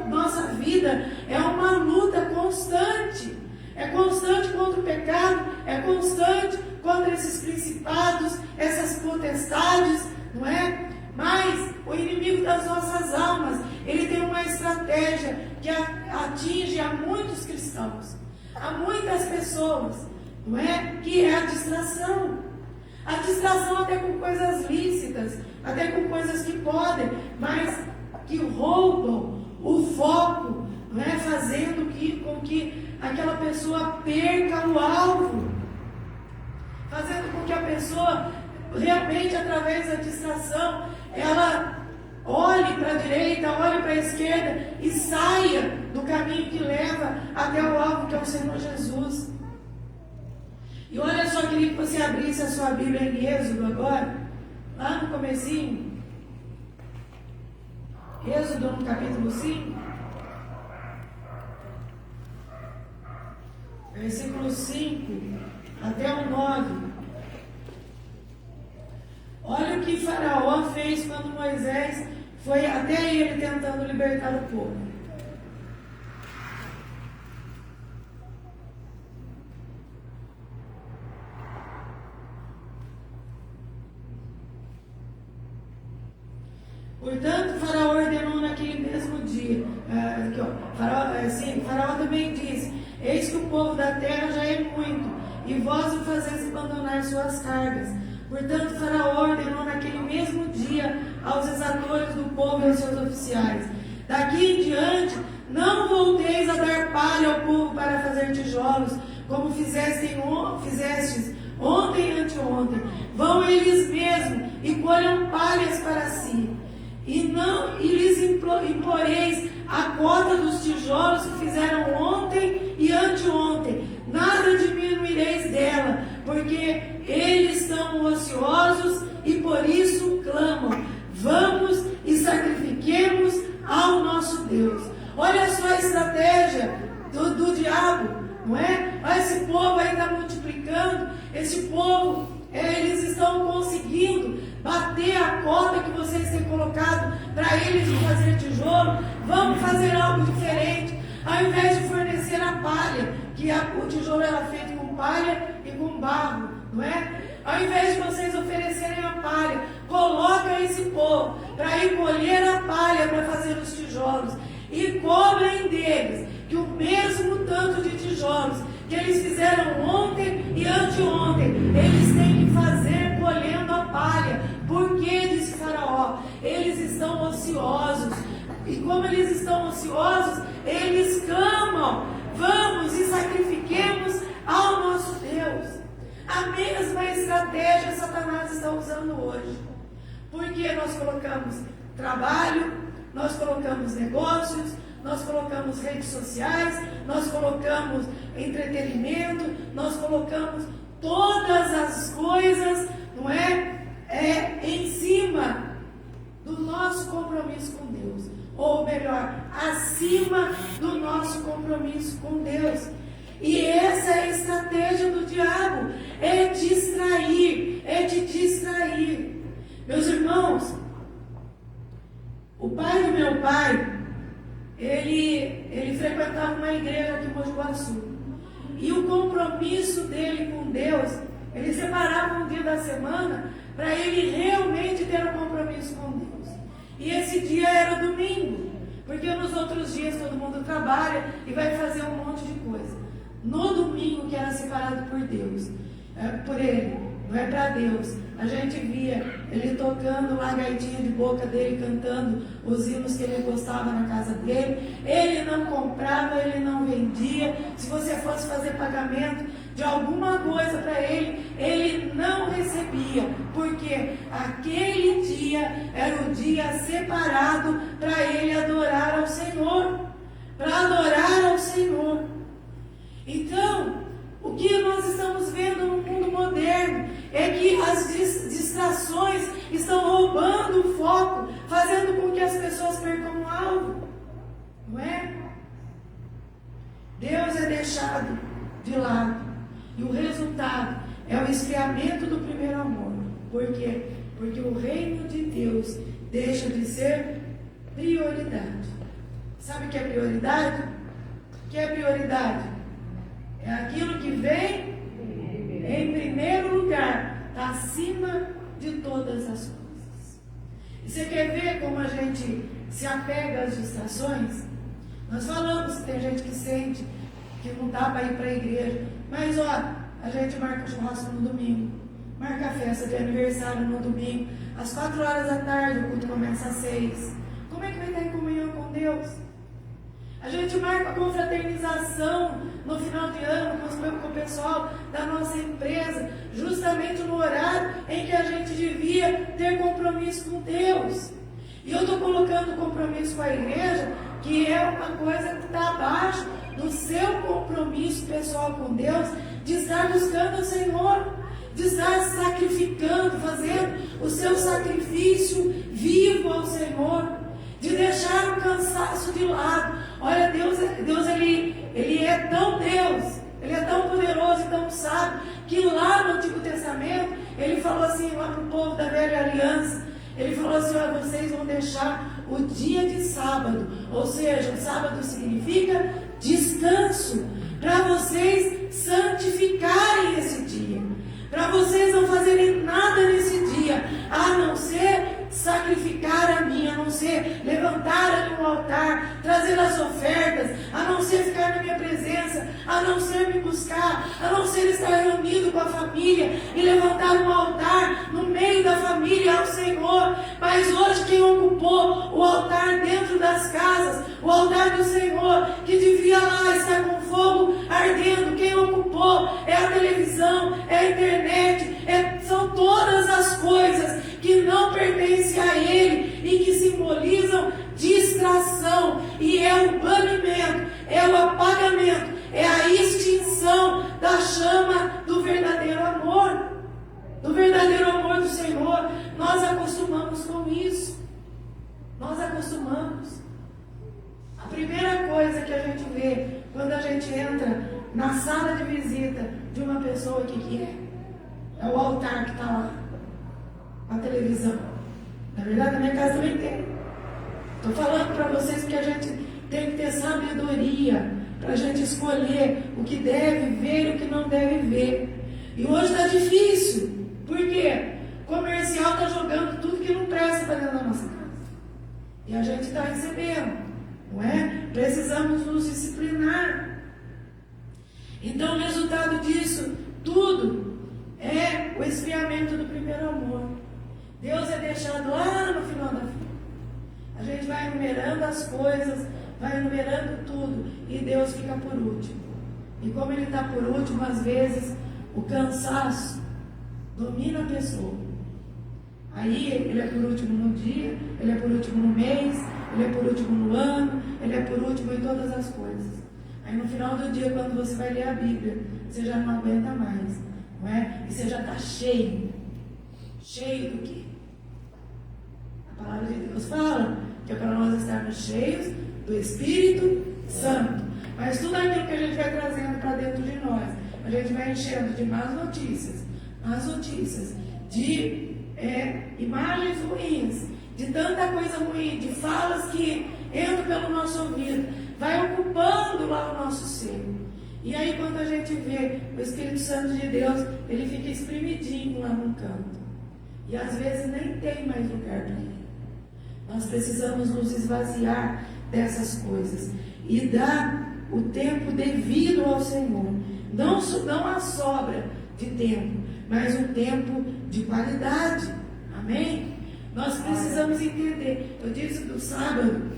nossa vida é uma luta constante. É constante contra o pecado, é constante contra esses principados, essas potestades, não é? Mas o inimigo das nossas almas, ele tem uma estratégia que atinge a muitos cristãos, a muitas pessoas, não é? Que é a distração. A distração até com coisas lícitas, até com coisas que podem, mas que roubam o foco, não é? Fazendo com que aquela pessoa perca o alvo, fazendo com que a pessoa realmente, através da distração, ela olhe para a direita, olhe para a esquerda e saia do caminho que leva até o alvo, que é o Senhor Jesus. E olha só, queria que você abrisse a sua Bíblia em Êxodo agora, lá no comecinho. Êxodo no capítulo 5. Versículo 5 até o 9. Olha o que Faraó fez quando Moisés foi até ele tentando libertar o povo. Portanto, Faraó ordenou naquele mesmo dia. Faraó também disse: eis que o povo da terra já é muito, e vós o fazeis abandonar suas cargas. Portanto, Faraó ordenou naquele mesmo dia aos exatores do povo e aos seus oficiais: daqui em diante, não volteis a dar palha ao povo para fazer tijolos, como fizestes ontem e anteontem. Vão eles mesmos e colham palhas para si. E lhes imporeis a cota dos tijolos que fizeram ontem e anteontem. Nada diminuireis dela, porque eles estão ociosos e por isso clamam: vamos e sacrifiquemos ao nosso Deus. Olha só a estratégia do diabo, não é? Olha, esse povo aí está multiplicando, esse povo, eles estão conseguindo bater a cota que vocês têm colocado para eles de fazer tijolo. Vamos fazer algo diferente. Ao invés de fornecer a palha, que o tijolo era feito com palha e com barro, não é? Ao invés de vocês oferecerem a palha, coloca esse povo para ir colher a palha para fazer os tijolos e cobrem deles que o mesmo tanto de tijolos que eles fizeram ontem e anteontem, eles têm que fazer colhendo a palha. Porque, disse Faraó, eles estão ociosos. E como eles estão ociosos, eles clamam: vamos e sacrifiquemos ao nosso Deus. A mesma estratégia Satanás está usando hoje. Porque nós colocamos trabalho, nós colocamos negócios, nós colocamos redes sociais, nós colocamos entretenimento, nós colocamos todas as coisas, não é? Em cima do nosso compromisso com Deus. Ou melhor, acima do nosso compromisso com Deus. E essa é a estratégia do diabo, é distrair, é te distrair. Meus irmãos, o pai do meu pai, ele frequentava uma igreja aqui em Mogi Guaçu. E o compromisso dele com Deus, ele separava um dia da semana para ele realmente ter um compromisso com Deus. E esse dia era domingo, porque nos outros dias todo mundo trabalha e vai fazer um monte de coisa. No domingo, que era separado por Deus, por ele, não é para Deus, a gente via ele tocando lá a gaitinha de boca dele, cantando os hinos que ele gostava na casa dele. Ele não comprava, ele não vendia. Se você fosse fazer pagamento de alguma coisa para ele, ele não recebia, porque aquele dia era o dia separado para ele adorar ao Senhor, para adorar ao Senhor. Então, o que nós estamos vendo no mundo moderno é que as distrações estão roubando o foco, fazendo com que as pessoas percam o alvo, não é? Deus é deixado de lado e o resultado é o esfriamento do primeiro amor. Por quê? Porque o reino de Deus deixa de ser prioridade. Sabe o que é prioridade? O que é prioridade? É aquilo que vem em primeiro lugar, está acima de todas as coisas. E você quer ver como a gente se apega às distrações? Nós falamos que tem gente que sente que não dá para ir para a igreja, mas a gente marca churrasco no domingo, marca a festa de aniversário no domingo, às 4 horas da tarde, o culto começa às 6. Como é que vai estar em comunhão com Deus? A gente marca a confraternização no final de ano com o pessoal da nossa empresa, justamente no horário em que a gente devia ter compromisso com Deus. E eu estou colocando compromisso com a igreja, que é uma coisa que está abaixo do seu compromisso pessoal com Deus, de estar buscando o Senhor, de estar sacrificando, fazendo o seu sacrifício vivo ao Senhor, de deixar o cansaço de lado. Olha, Deus ele é tão Deus, ele é tão poderoso e tão sábio, que lá no Antigo Testamento, ele falou assim, lá para o povo da velha aliança, ele falou assim: olha, vocês vão deixar o dia de sábado, ou seja, o sábado significa descanso, para vocês santificarem esse dia, para vocês não fazerem nada nesse dia, a não ser sacrificar a mim, a não ser levantar ali um altar, trazer as ofertas, a não ser ficar na minha presença, a não ser me buscar, a não ser estar reunido com a família e levantar um altar no meio da família ao Senhor. Mas hoje quem ocupou o altar dentro das casas, o altar do Senhor, que devia lá estar com fogo ardendo, quem ocupou é a televisão, é a internet, são todas as coisas que não pertencem a Ele e que simbolizam distração, e é o banimento, é o apagamento, é a extinção da chama do verdadeiro amor do Senhor. Nós acostumamos com isso, nós acostumamos. A primeira coisa que a gente vê quando a gente entra na sala de visita de uma pessoa, o que é o altar que está lá, a televisão. Na verdade, na minha casa também tem. Estou falando para vocês que a gente tem que ter sabedoria para a gente escolher o que deve ver e o que não deve ver. E hoje está difícil. Por quê? O comercial está dentro do primeiro amor. Deus é deixado lá no final da fila. A gente vai enumerando as coisas, vai enumerando tudo, e Deus fica por último. E como Ele está por último, às vezes o cansaço domina a pessoa. Aí Ele é por último no dia, Ele é por último no mês, Ele é por último no ano, Ele é por último em todas as coisas. Aí no final do dia, quando você vai ler a Bíblia, você já não aguenta mais, não é? E você já está cheio. Cheio do quê? A palavra de Deus fala que é para nós estarmos cheios do Espírito Santo. Mas tudo aquilo que a gente vai trazendo para dentro de nós, a gente vai enchendo de más notícias, de imagens ruins, de tanta coisa ruim, de falas que entram pelo nosso ouvido, vai ocupando lá o nosso ser. E aí quando a gente vê o Espírito Santo de Deus, ele fica espremidinho lá no canto. E às vezes nem tem mais lugar para ele. Nós precisamos nos esvaziar dessas coisas e dar o tempo devido ao Senhor. Não a sobra de tempo, mas um tempo de qualidade. Amém? Nós precisamos entender. Eu disse do sábado,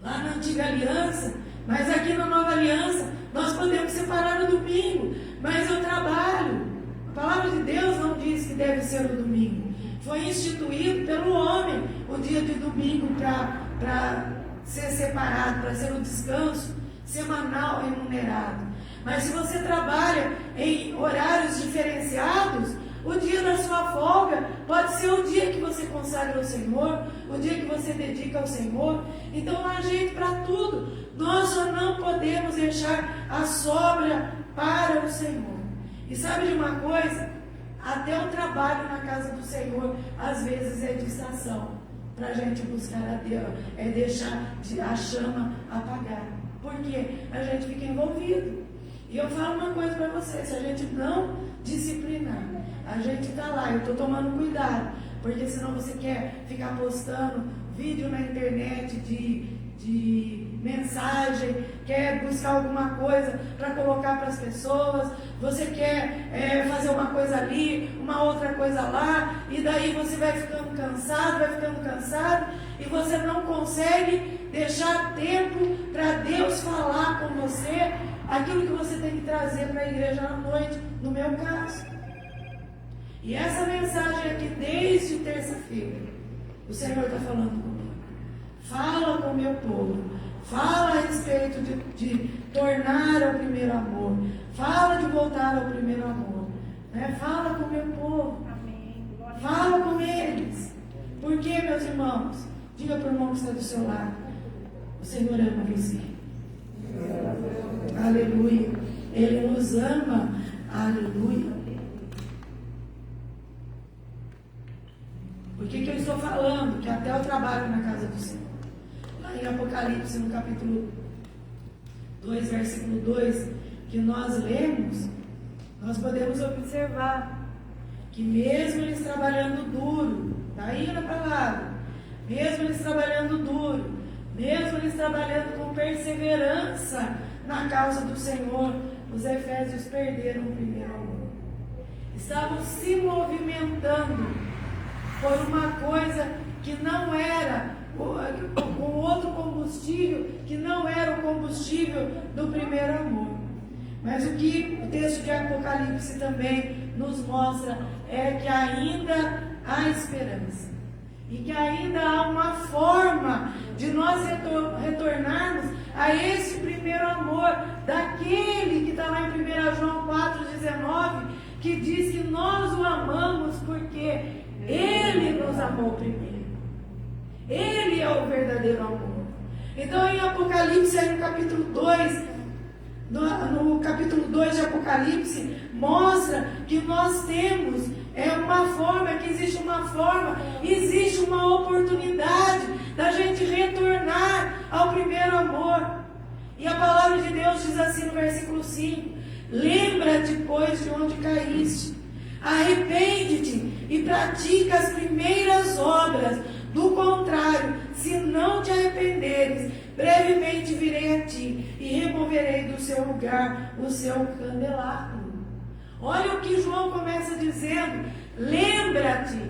lá na antiga aliança, mas aqui na nova aliança, nós podemos separar o domingo, mas eu trabalho. A palavra de Deus não diz que deve ser o domingo. Foi instituído pelo homem o dia de domingo para ser separado, para ser um descanso semanal remunerado. Mas se você trabalha em horários diferenciados, o dia da sua folga pode ser o dia que você consagra ao Senhor, o dia que você dedica ao Senhor. Então há jeito para tudo. Nós só não podemos deixar a sobra para o Senhor. E sabe de uma coisa? Até o trabalho na casa do Senhor, às vezes é distração para a gente buscar a Deus, é deixar a chama apagar, porque a gente fica envolvido. E eu falo uma coisa para você: se a gente não disciplinar, a gente está lá, eu estou tomando cuidado, porque senão você quer ficar postando vídeo na internet de mensagem, quer buscar alguma coisa para colocar para as pessoas, você quer fazer uma coisa ali, uma outra coisa lá, e daí você vai ficando cansado, e você não consegue deixar tempo para Deus falar com você aquilo que você tem que trazer para a igreja à noite, no meu caso. E essa mensagem aqui, desde terça-feira, o Senhor está falando comigo. Fala com o meu povo. Fala a respeito de tornar ao primeiro amor. Fala de voltar ao primeiro amor. Né? Fala com o meu povo. Fala com eles. Por quê, meus irmãos? Diga para o irmão que está do seu lado: o Senhor ama você. Aleluia. Ele nos ama. Aleluia. Por que eu estou falando? Que até o trabalho na casa do Senhor. Lá em Apocalipse, no capítulo 2, versículo 2, que nós lemos, nós podemos observar que mesmo eles trabalhando duro, está aí na palavra, mesmo eles trabalhando duro, mesmo eles trabalhando com perseverança na causa do Senhor, os efésios perderam o primeiro amor. Estavam se movimentando por uma coisa que não era, um outro combustível que não era o combustível do primeiro amor. Mas o que o texto de Apocalipse também nos mostra é que ainda há esperança. E que ainda há uma forma de nós retornarmos a esse primeiro amor, daquele que está lá em 1 João 4,19, que diz que nós o amamos porque Ele nos amou primeiro. Ele é o verdadeiro amor. Então em Apocalipse, aí no capítulo 2, no capítulo 2 de Apocalipse, mostra que nós temos uma forma, que existe uma oportunidade da gente retornar ao primeiro amor. E a palavra de Deus diz assim no versículo 5: lembra-te, pois, de onde caíste, arrepende-te e pratica as primeiras obras. Do contrário, se não te arrependeres, brevemente virei a ti e removerei do seu lugar o seu candelabro. Olha o que João começa dizendo: lembra-te,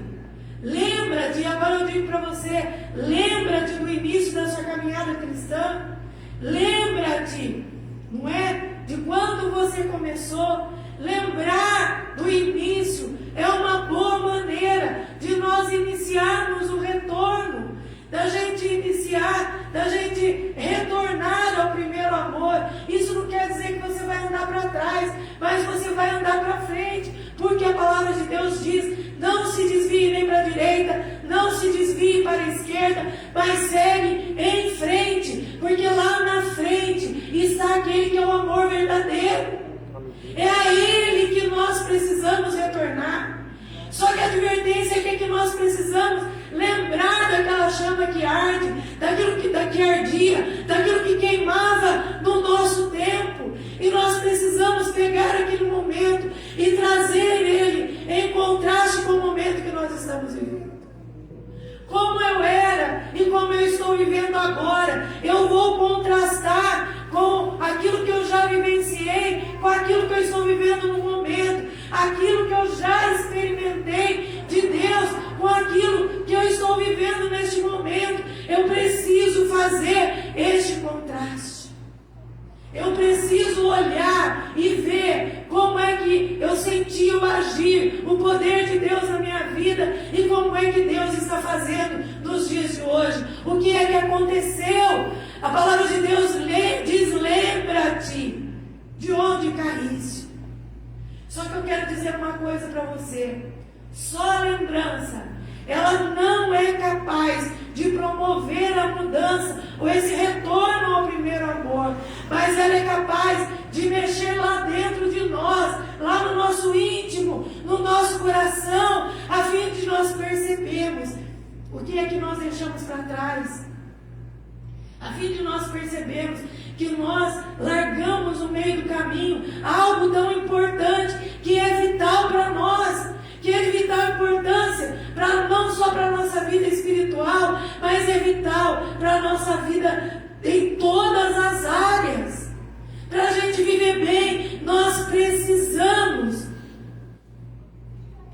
lembra-te, e agora eu digo para você, lembra-te do início da sua caminhada cristã, lembra-te, não é? De quando você começou. Lembrar do início é uma boa maneira de nós iniciarmos o retorno, da gente iniciar, da gente retornar ao primeiro amor. Isso não quer dizer que você vai andar para trás, mas você vai andar para frente, porque a palavra de Deus diz: não se desvie nem para a direita, não se desvie para a esquerda, mas segue em frente, porque lá na frente está aquele que é o amor verdadeiro. É a Ele que nós precisamos retornar. Só que a advertência é que nós precisamos lembrar daquela chama que arde, daquilo que ardia, daquilo que queimava no nosso tempo. E nós precisamos pegar aquele momento e trazer ele em contraste com o momento que nós estamos vivendo. Como eu era e como eu estou vivendo agora, eu vou contrastar com aquilo que eu já vivenciei, com aquilo que eu estou vivendo no momento, aquilo que eu já experimentei de Deus, com aquilo que eu estou vivendo neste momento. Eu preciso fazer este contraste. Eu preciso olhar e ver como é que eu senti o agir, o poder de Deus na minha vida e como é que Deus está fazendo nos dias de hoje. O que é que aconteceu? A palavra de Deus diz: lembra-te de onde caíste. Só que eu quero dizer uma coisa para você: só a lembrança, ela não é capaz de promover a mudança ou esse retorno ao primeiro amor, mas ela é capaz de mexer lá dentro de nós, lá no nosso íntimo, no nosso coração, a fim de nós percebermos o que é que nós deixamos para trás, a fim de nós percebermos que nós largamos no meio do caminho algo tão importante que é vital para nós, que é de vital importância, não só para a nossa vida espiritual, mas é vital para a nossa vida em todas as áreas. Para a gente viver bem, nós precisamos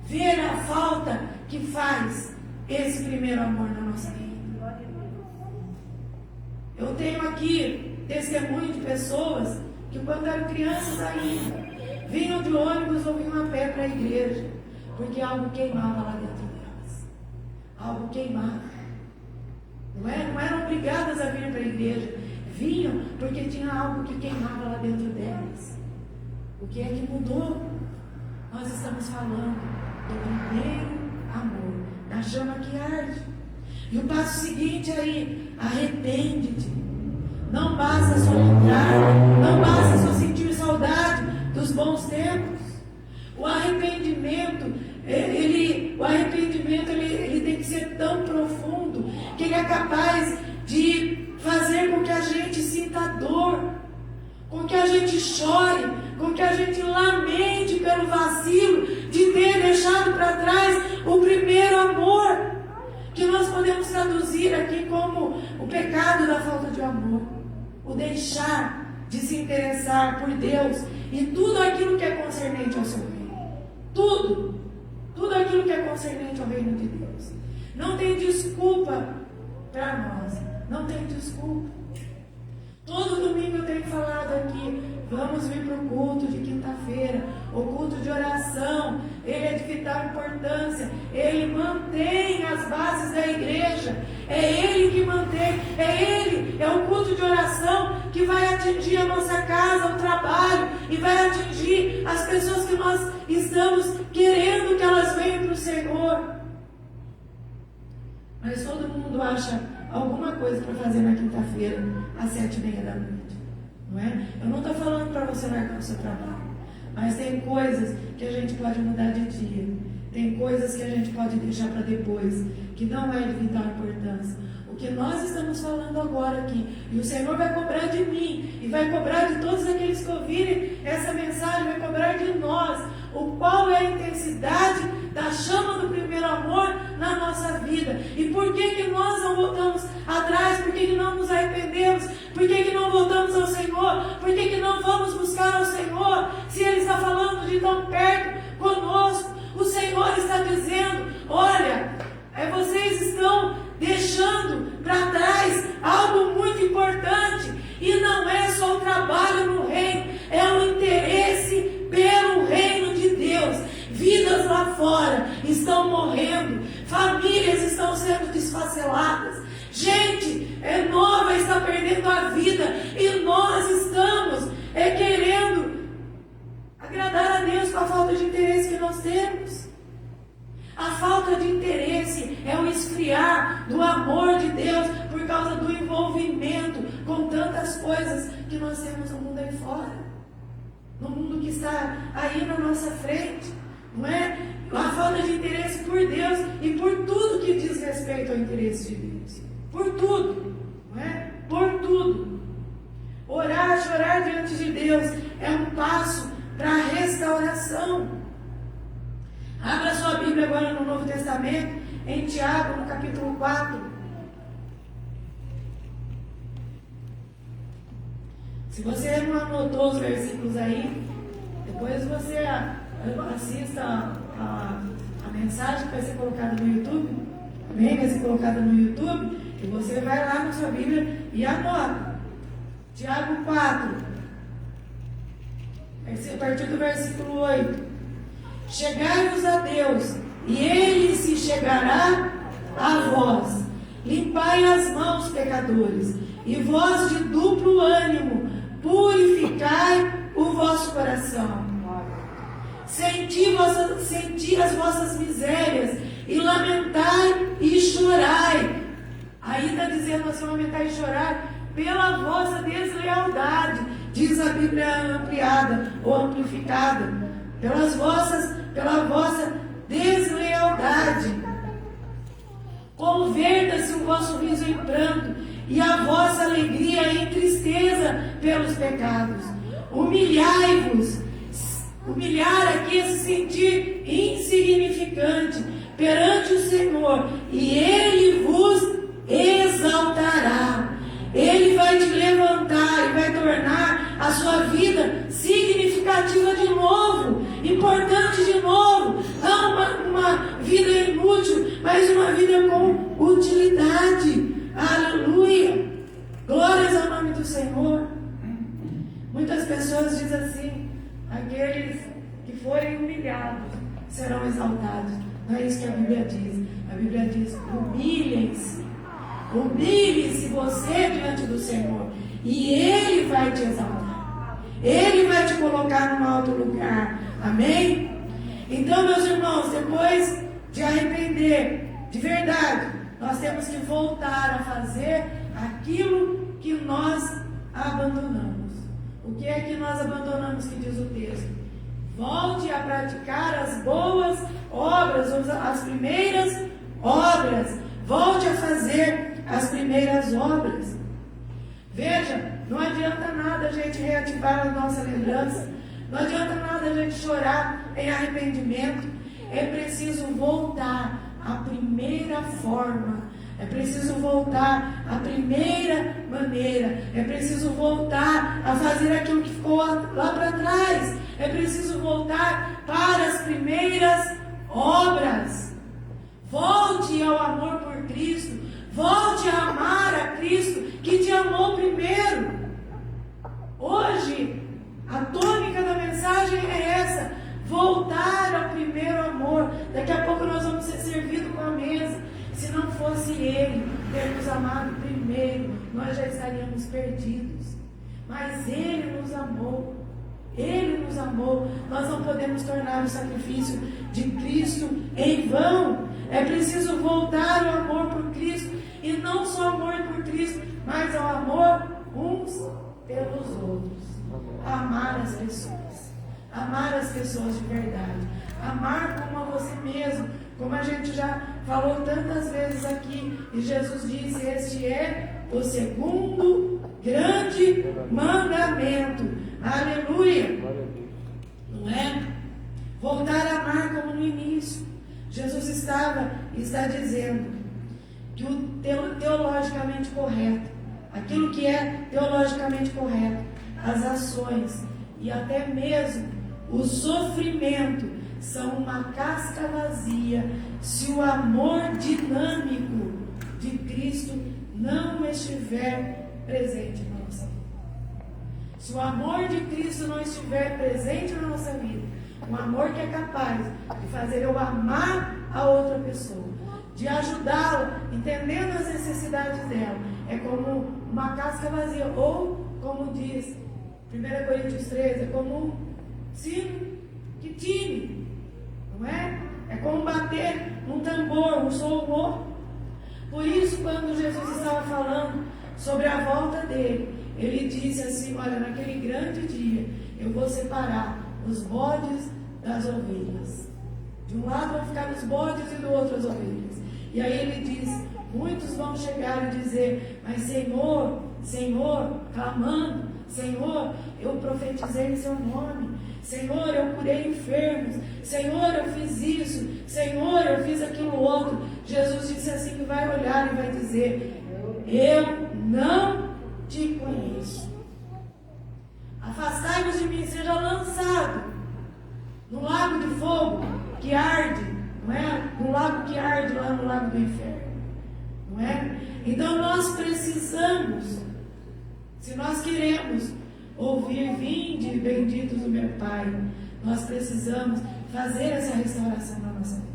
ver a falta que faz esse primeiro amor na nossa vida. Eu tenho aqui testemunho de pessoas que, quando eram crianças ainda, vinham de ônibus ou vinham a pé para a igreja, porque algo queimava lá dentro delas. Algo queimava. Não eram obrigadas a vir para a igreja. Vinham porque tinha algo que queimava lá dentro delas. O que é que mudou? Nós estamos falando do primeiro amor, da chama que arde. E o passo seguinte aí: arrepende-te. Não basta só lembrar, não basta só sentir saudade dos bons tempos. O arrependimento, ele tem que ser tão profundo que ele é capaz de fazer com que a gente sinta dor, com que a gente chore, com que a gente lamente pelo vacilo de ter deixado para trás o primeiro amor, que nós podemos traduzir aqui como o pecado da falta de amor, o deixar de se interessar por Deus e tudo aquilo que é concernente ao seu reino. Tudo aquilo que é concernente ao reino de Deus. Não tem desculpa para nós, não tem desculpa. Todo domingo eu tenho falado aqui: vamos vir para o culto de quinta-feira, o culto de oração. Ele é de vital importância, ele mantém as bases da igreja, é ele que mantém, é o culto de oração que vai atingir a nossa casa, o trabalho, e vai atingir as pessoas que nós estamos querendo que elas venham para o Senhor. Mas todo mundo acha alguma coisa para fazer na quinta-feira, às 7:30 da noite, não é? Eu não estou falando para você largar o seu trabalho, mas tem coisas que a gente pode mudar de dia, tem coisas que a gente pode deixar para depois, que não é de vital importância. O que nós estamos falando agora aqui, e o Senhor vai cobrar de mim, e vai cobrar de todos aqueles que ouvirem essa mensagem, vai cobrar de nós, qual é a intensidade da chama do primeiro amor na nossa nossa vida. E por que nós não voltamos atrás? Por que não nos arrependemos? Por que não voltamos ao Senhor? Por que não vamos buscar ao Senhor? Se Ele está falando de tão perto conosco, o Senhor está dizendo: olha, vocês estão deixando para trás algo muito importante. E não é só o trabalho no reino, é o interesse pelo reino de Deus. Vidas lá fora estão morrendo, famílias estão sendo desfaceladas, gente nova está perdendo a vida, e nós estamos querendo agradar a Deus com a falta de interesse que nós temos. A falta de interesse é o esfriar do amor de Deus por causa do envolvimento com tantas coisas que nós temos no mundo aí fora, no mundo que está aí na nossa frente, não é? A falta de interesse por Deus e por tudo que diz respeito ao interesse de Deus, por tudo, não é? Por tudo. Orar, chorar diante de Deus é um passo para a restauração. Abra sua Bíblia agora no Novo Testamento, em Tiago, no capítulo 4. Se você não anotou os versículos aí, depois você assista a mensagem que vai ser colocada no YouTube. Amém? Vai ser colocada no YouTube. E você vai lá na sua Bíblia e anota. Tiago 4, a partir do versículo 8. Chegai-vos a Deus, e Ele se chegará a vós. Limpai as mãos, pecadores, e vós de duplo ânimo, purificai o vosso coração. Senti as vossas misérias, e lamentai e chorai. Aí está dizendo assim: lamentai e chorai pela vossa deslealdade, diz a Bíblia ampliada ou amplificada. Pela vossa deslealdade. Converta-se o vosso riso em pranto, e a vossa alegria em tristeza pelos pecados. Humilhai-vos. Humilhar aqui é se sentir insignificante perante o Senhor, e Ele vos exaltará. Ele vai te levantar e vai tornar a sua vida significativa de novo, importante de novo. Não uma vida inútil, mas uma vida com utilidade. Aleluia! Glórias ao nome do Senhor. Muitas pessoas dizem assim: aqueles que forem humilhados serão exaltados. Não é isso que a Bíblia diz. A Bíblia diz: humilhem-se. Humilhe-se você diante do Senhor, e Ele vai te exaltar. Ele vai te colocar num alto lugar. Amém? Então, meus irmãos, depois de arrepender de verdade, nós temos que voltar a fazer aquilo que nós abandonamos. O que é que nós abandonamos, que diz o texto? Volte a praticar as boas obras, as primeiras obras. Volte a fazer as primeiras obras. Veja, não adianta nada a gente reativar a nossa lembrança, não adianta nada a gente chorar em arrependimento. É preciso voltar à primeira forma, é preciso voltar à primeira maneira, é preciso voltar a fazer aquilo que ficou lá para trás, é preciso voltar para as primeiras obras. Volte ao amor por Cristo, volte a amar a Cristo que te amou primeiro. Hoje, a tônica da mensagem é essa: voltar ao primeiro amor. Daqui a pouco nós vamos ser servidos com a mesa. Se não fosse Ele ter nos amado primeiro, nós já estaríamos perdidos. Mas Ele nos amou. Ele nos amou. Nós não podemos tornar o sacrifício de Cristo em vão. É preciso voltar ao amor por Cristo, e não só amor por Cristo, mas ao amor uns pelos outros. Amar as pessoas de verdade, amar como a você mesmo, como a gente já falou tantas vezes aqui, e Jesus disse: este é o segundo grande mandamento. Aleluia! Não é? Voltar a amar como no início. Jesus está dizendo que o teologicamente correto, aquilo que é teologicamente correto, as ações e até mesmo o sofrimento são uma casca vazia se o amor dinâmico de Cristo não estiver presente na nossa vida. Se o amor de Cristo não estiver presente na nossa vida, um amor que é capaz de fazer eu amar a outra pessoa, de ajudá-la, entendendo as necessidades dela, é como uma casca vazia, ou como diz 1 Coríntios 13, é como um sino que tine, não é? É como bater num tambor, um som. Por isso, quando Jesus estava falando sobre a volta dele, ele disse assim: olha, naquele grande dia eu vou separar os bodes das ovelhas. De um lado vão ficar os bodes e do outro as ovelhas. E aí ele diz: muitos vão chegar e dizer: mas Senhor, Senhor, clamando, Senhor, eu profetizei em seu nome, Senhor, eu curei enfermos, Senhor, eu fiz isso, Senhor, eu fiz aquilo outro. Jesus disse assim, que vai olhar e vai dizer: eu não te conheço. Afastai-vos de mim, seja lançado no lago de fogo que arde, não é? No lago que arde lá no lago do inferno, não é? Então nós precisamos, se nós queremos ouvir: vinde, benditos do meu Pai, nós precisamos fazer essa restauração na nossa vida.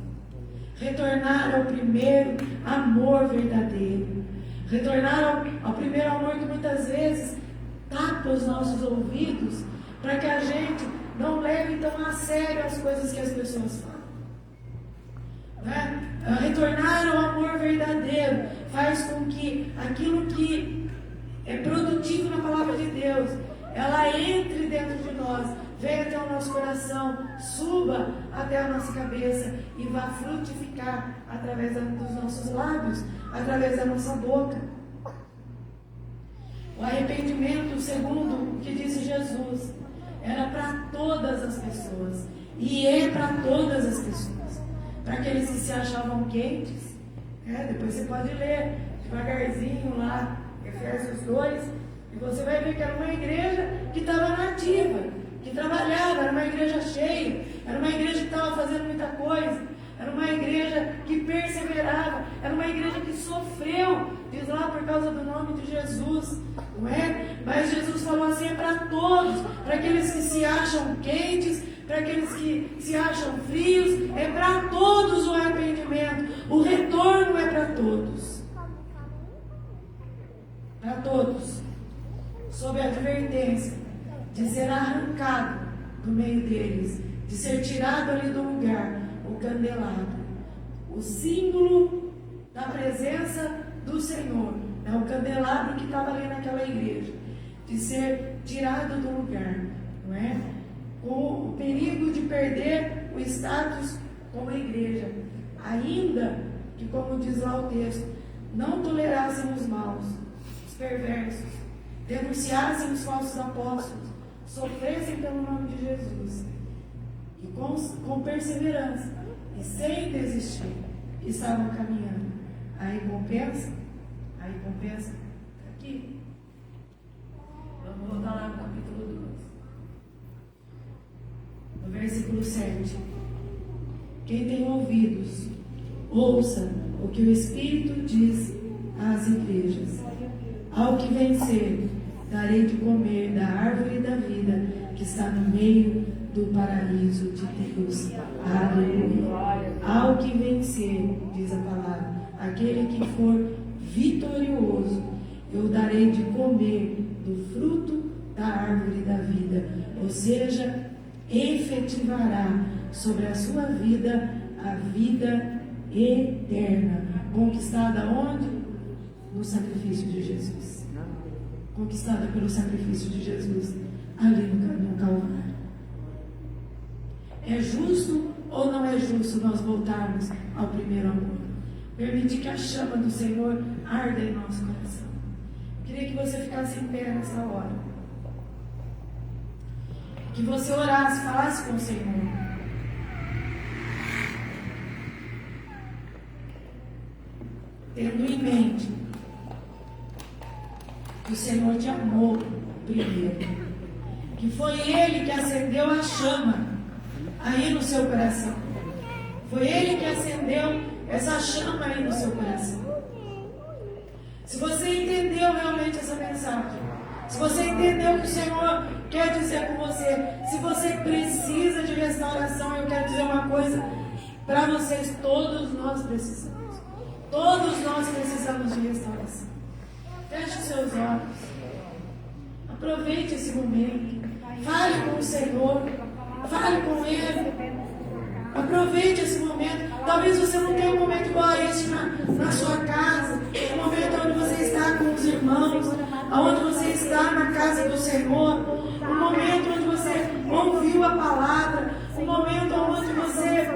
Retornar ao primeiro amor verdadeiro. Retornar ao primeiro amor que muitas vezes tapa os nossos ouvidos para que a gente não leve tão a sério as coisas que as pessoas falam. Né? Retornar ao amor verdadeiro faz com que aquilo que é produtivo na palavra de Deus, ela entre dentro de nós, venha até o nosso coração, suba até a nossa cabeça e vá frutificar através dos nossos lábios, através da nossa boca. O arrependimento, segundo o que disse Jesus, era para todas as pessoas, e é para todas as pessoas. Para aqueles que se achavam quentes, depois você pode ler devagarzinho lá, Efésios 2, e você vai ver que era uma igreja que estava nativa, que trabalhava, era uma igreja cheia, era uma igreja que estava fazendo muita coisa, era uma igreja que perseverava, era uma igreja que sofreu, diz lá, por causa do nome de Jesus, não é? Mas Jesus falou assim: é para todos, para aqueles que se acham quentes, para aqueles que se acham frios, é para todos o arrependimento, o retorno é para todos. Para todos, sob a advertência de ser arrancado do meio deles, de ser tirado ali do lugar, o candelabro, o símbolo da presença do Senhor, o candelabro que estava ali naquela igreja, de ser tirado do lugar, não é? Com o perigo de perder o status como igreja, ainda que, como diz lá o texto, não tolerassem os maus, os perversos, denunciassem os falsos apóstolos, sofressem pelo nome de Jesus, e com perseverança e sem desistir, estavam caminhando. A recompensa está aqui. Vamos voltar lá no capítulo 2, no versículo 7. Quem tem ouvidos, ouça o que o Espírito diz às igrejas. Ao que vencer, darei de comer da árvore da vida que está no meio do paraíso de Deus. Aleluia. Ao que vencer, diz a palavra, aquele que for vitorioso, eu darei de comer do fruto da árvore da vida. Ou seja, efetivará sobre a sua vida a vida eterna, conquistada onde? No sacrifício de Jesus. Conquistada pelo sacrifício de Jesus ali no Calvário. É justo ou não é justo nós voltarmos ao primeiro amor? Permitir que a chama do Senhor arda em nosso coração. Queria que você ficasse em pé nessa hora. Que você orasse, falasse com o Senhor. tendo em mente que o Senhor te amou primeiro, que foi Ele que acendeu a chama aí no seu coração, foi Ele que acendeu essa chama aí no seu coração. Se você entendeu realmente essa mensagem, se você entendeu o que o Senhor quer dizer com você, se você precisa de restauração, eu quero dizer uma coisa para vocês: todos nós precisamos. Todos nós precisamos de restauração. Feche seus olhos. Aproveite esse momento. Fale com o Senhor. Fale com Ele. Aproveite esse momento. Talvez você não tenha um momento igual a este na sua casa. Um momento onde você está com os irmãos. Onde você está na casa do Senhor. Um momento onde você ouviu a palavra. Um momento onde você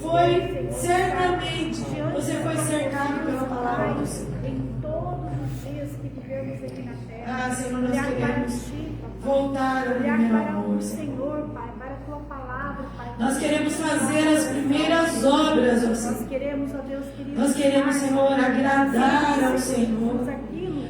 foi, certamente, você foi cercado pela palavra do Senhor. Em todos os dias que vivemos aqui na terra. Ah, Senhor, nós queremos voltar ao olhar primeiro para amor, o Senhor. Senhor, Pai, para a Tua palavra, Pai. Nós queremos fazer as primeiras obras, ó Nós Senhor. queremos, ó Deus querido, Nós queremos, Senhor, agradar ao Senhor.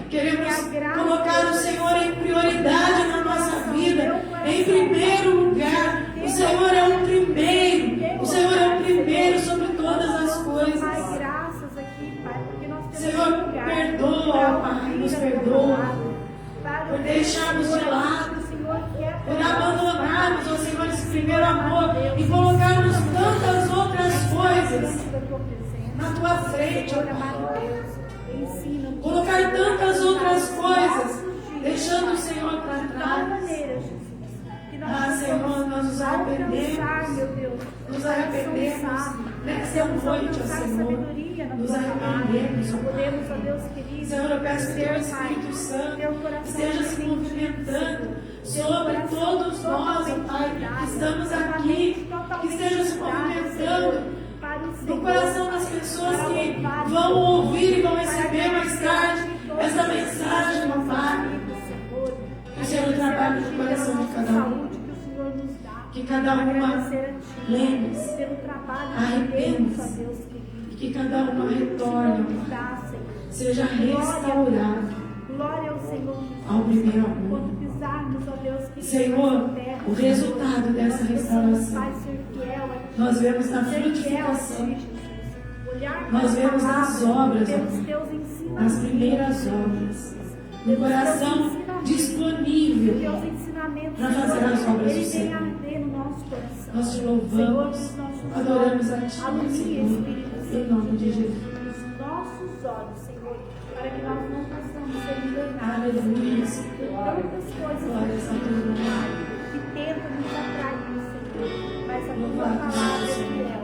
Queremos colocar o Senhor em prioridade na nossa vida, em primeiro lugar. O Senhor é o primeiro. O Senhor é o primeiro sobre todas as coisas. Pai, graças aqui, Pai, porque nós temos Senhor, lugar perdoa, para Pai, ouvir nos a Tua perdoa. palavra, para Por deixarmos de lado, o Senhor quer por abandonarmos, ó Senhor, esse primeiro amor e colocarmos tantas outras coisas da Tua presença. na Tua frente, ó Senhor, Pai. amado Deus, ensina-nos Colocar tantas outras coisas, deixando o Senhor para de tal trás. maneira, Jesus, que nós Ah, Senhor, nós nos alcançar, arrependemos. meu Deus, Nos arrependemos nessa noite, ó Senhor. sabedoria na Nos Tua palavra. arrependemos, ó Pai. Podemos, ó Deus querido, Senhor, eu peço que Teu Espírito Santo esteja se movimentando sobre todos nós, ó Pai, que estamos aqui, que esteja se movimentando no coração das pessoas que vão ouvir e vão receber mais tarde essa mensagem, ó Pai. Que o Senhor trabalhe no coração de cada um. Que cada uma lembre-se, pelo trabalho arrependa-se, ó Deus querido. e que cada uma retorne, ó Pai, seja restaurado Glória ao Senhor. ao primeiro amor. Quando pisarmos, ó Deus, que Senhor, terra, o resultado dessa restauração Pai, ser fiel a Ti, nós vemos na ser fiel a Ti, frutificação, Jesus. Olhar nós para a vemos nas palavra, obras, ó pelos Pai, Teus ensinamentos, nas primeiras obras, no coração disponível Teus ensinamentos, para fazer as obras do Ele vem Senhor. arder no nosso coração. Nós te louvamos, Senhor, nos nossos adoramos a olhos, Ti, alumia, Senhor, Espírito Santo em nome de Jesus. nos nossos olhos, Senhor, para que nós não possamos ser enganados Aleluia, por tantas coisas glória a Deus. Pai, que tentam nos atrair, Senhor, mas a Tua Louvado palavra é seja o Senhor. fiel.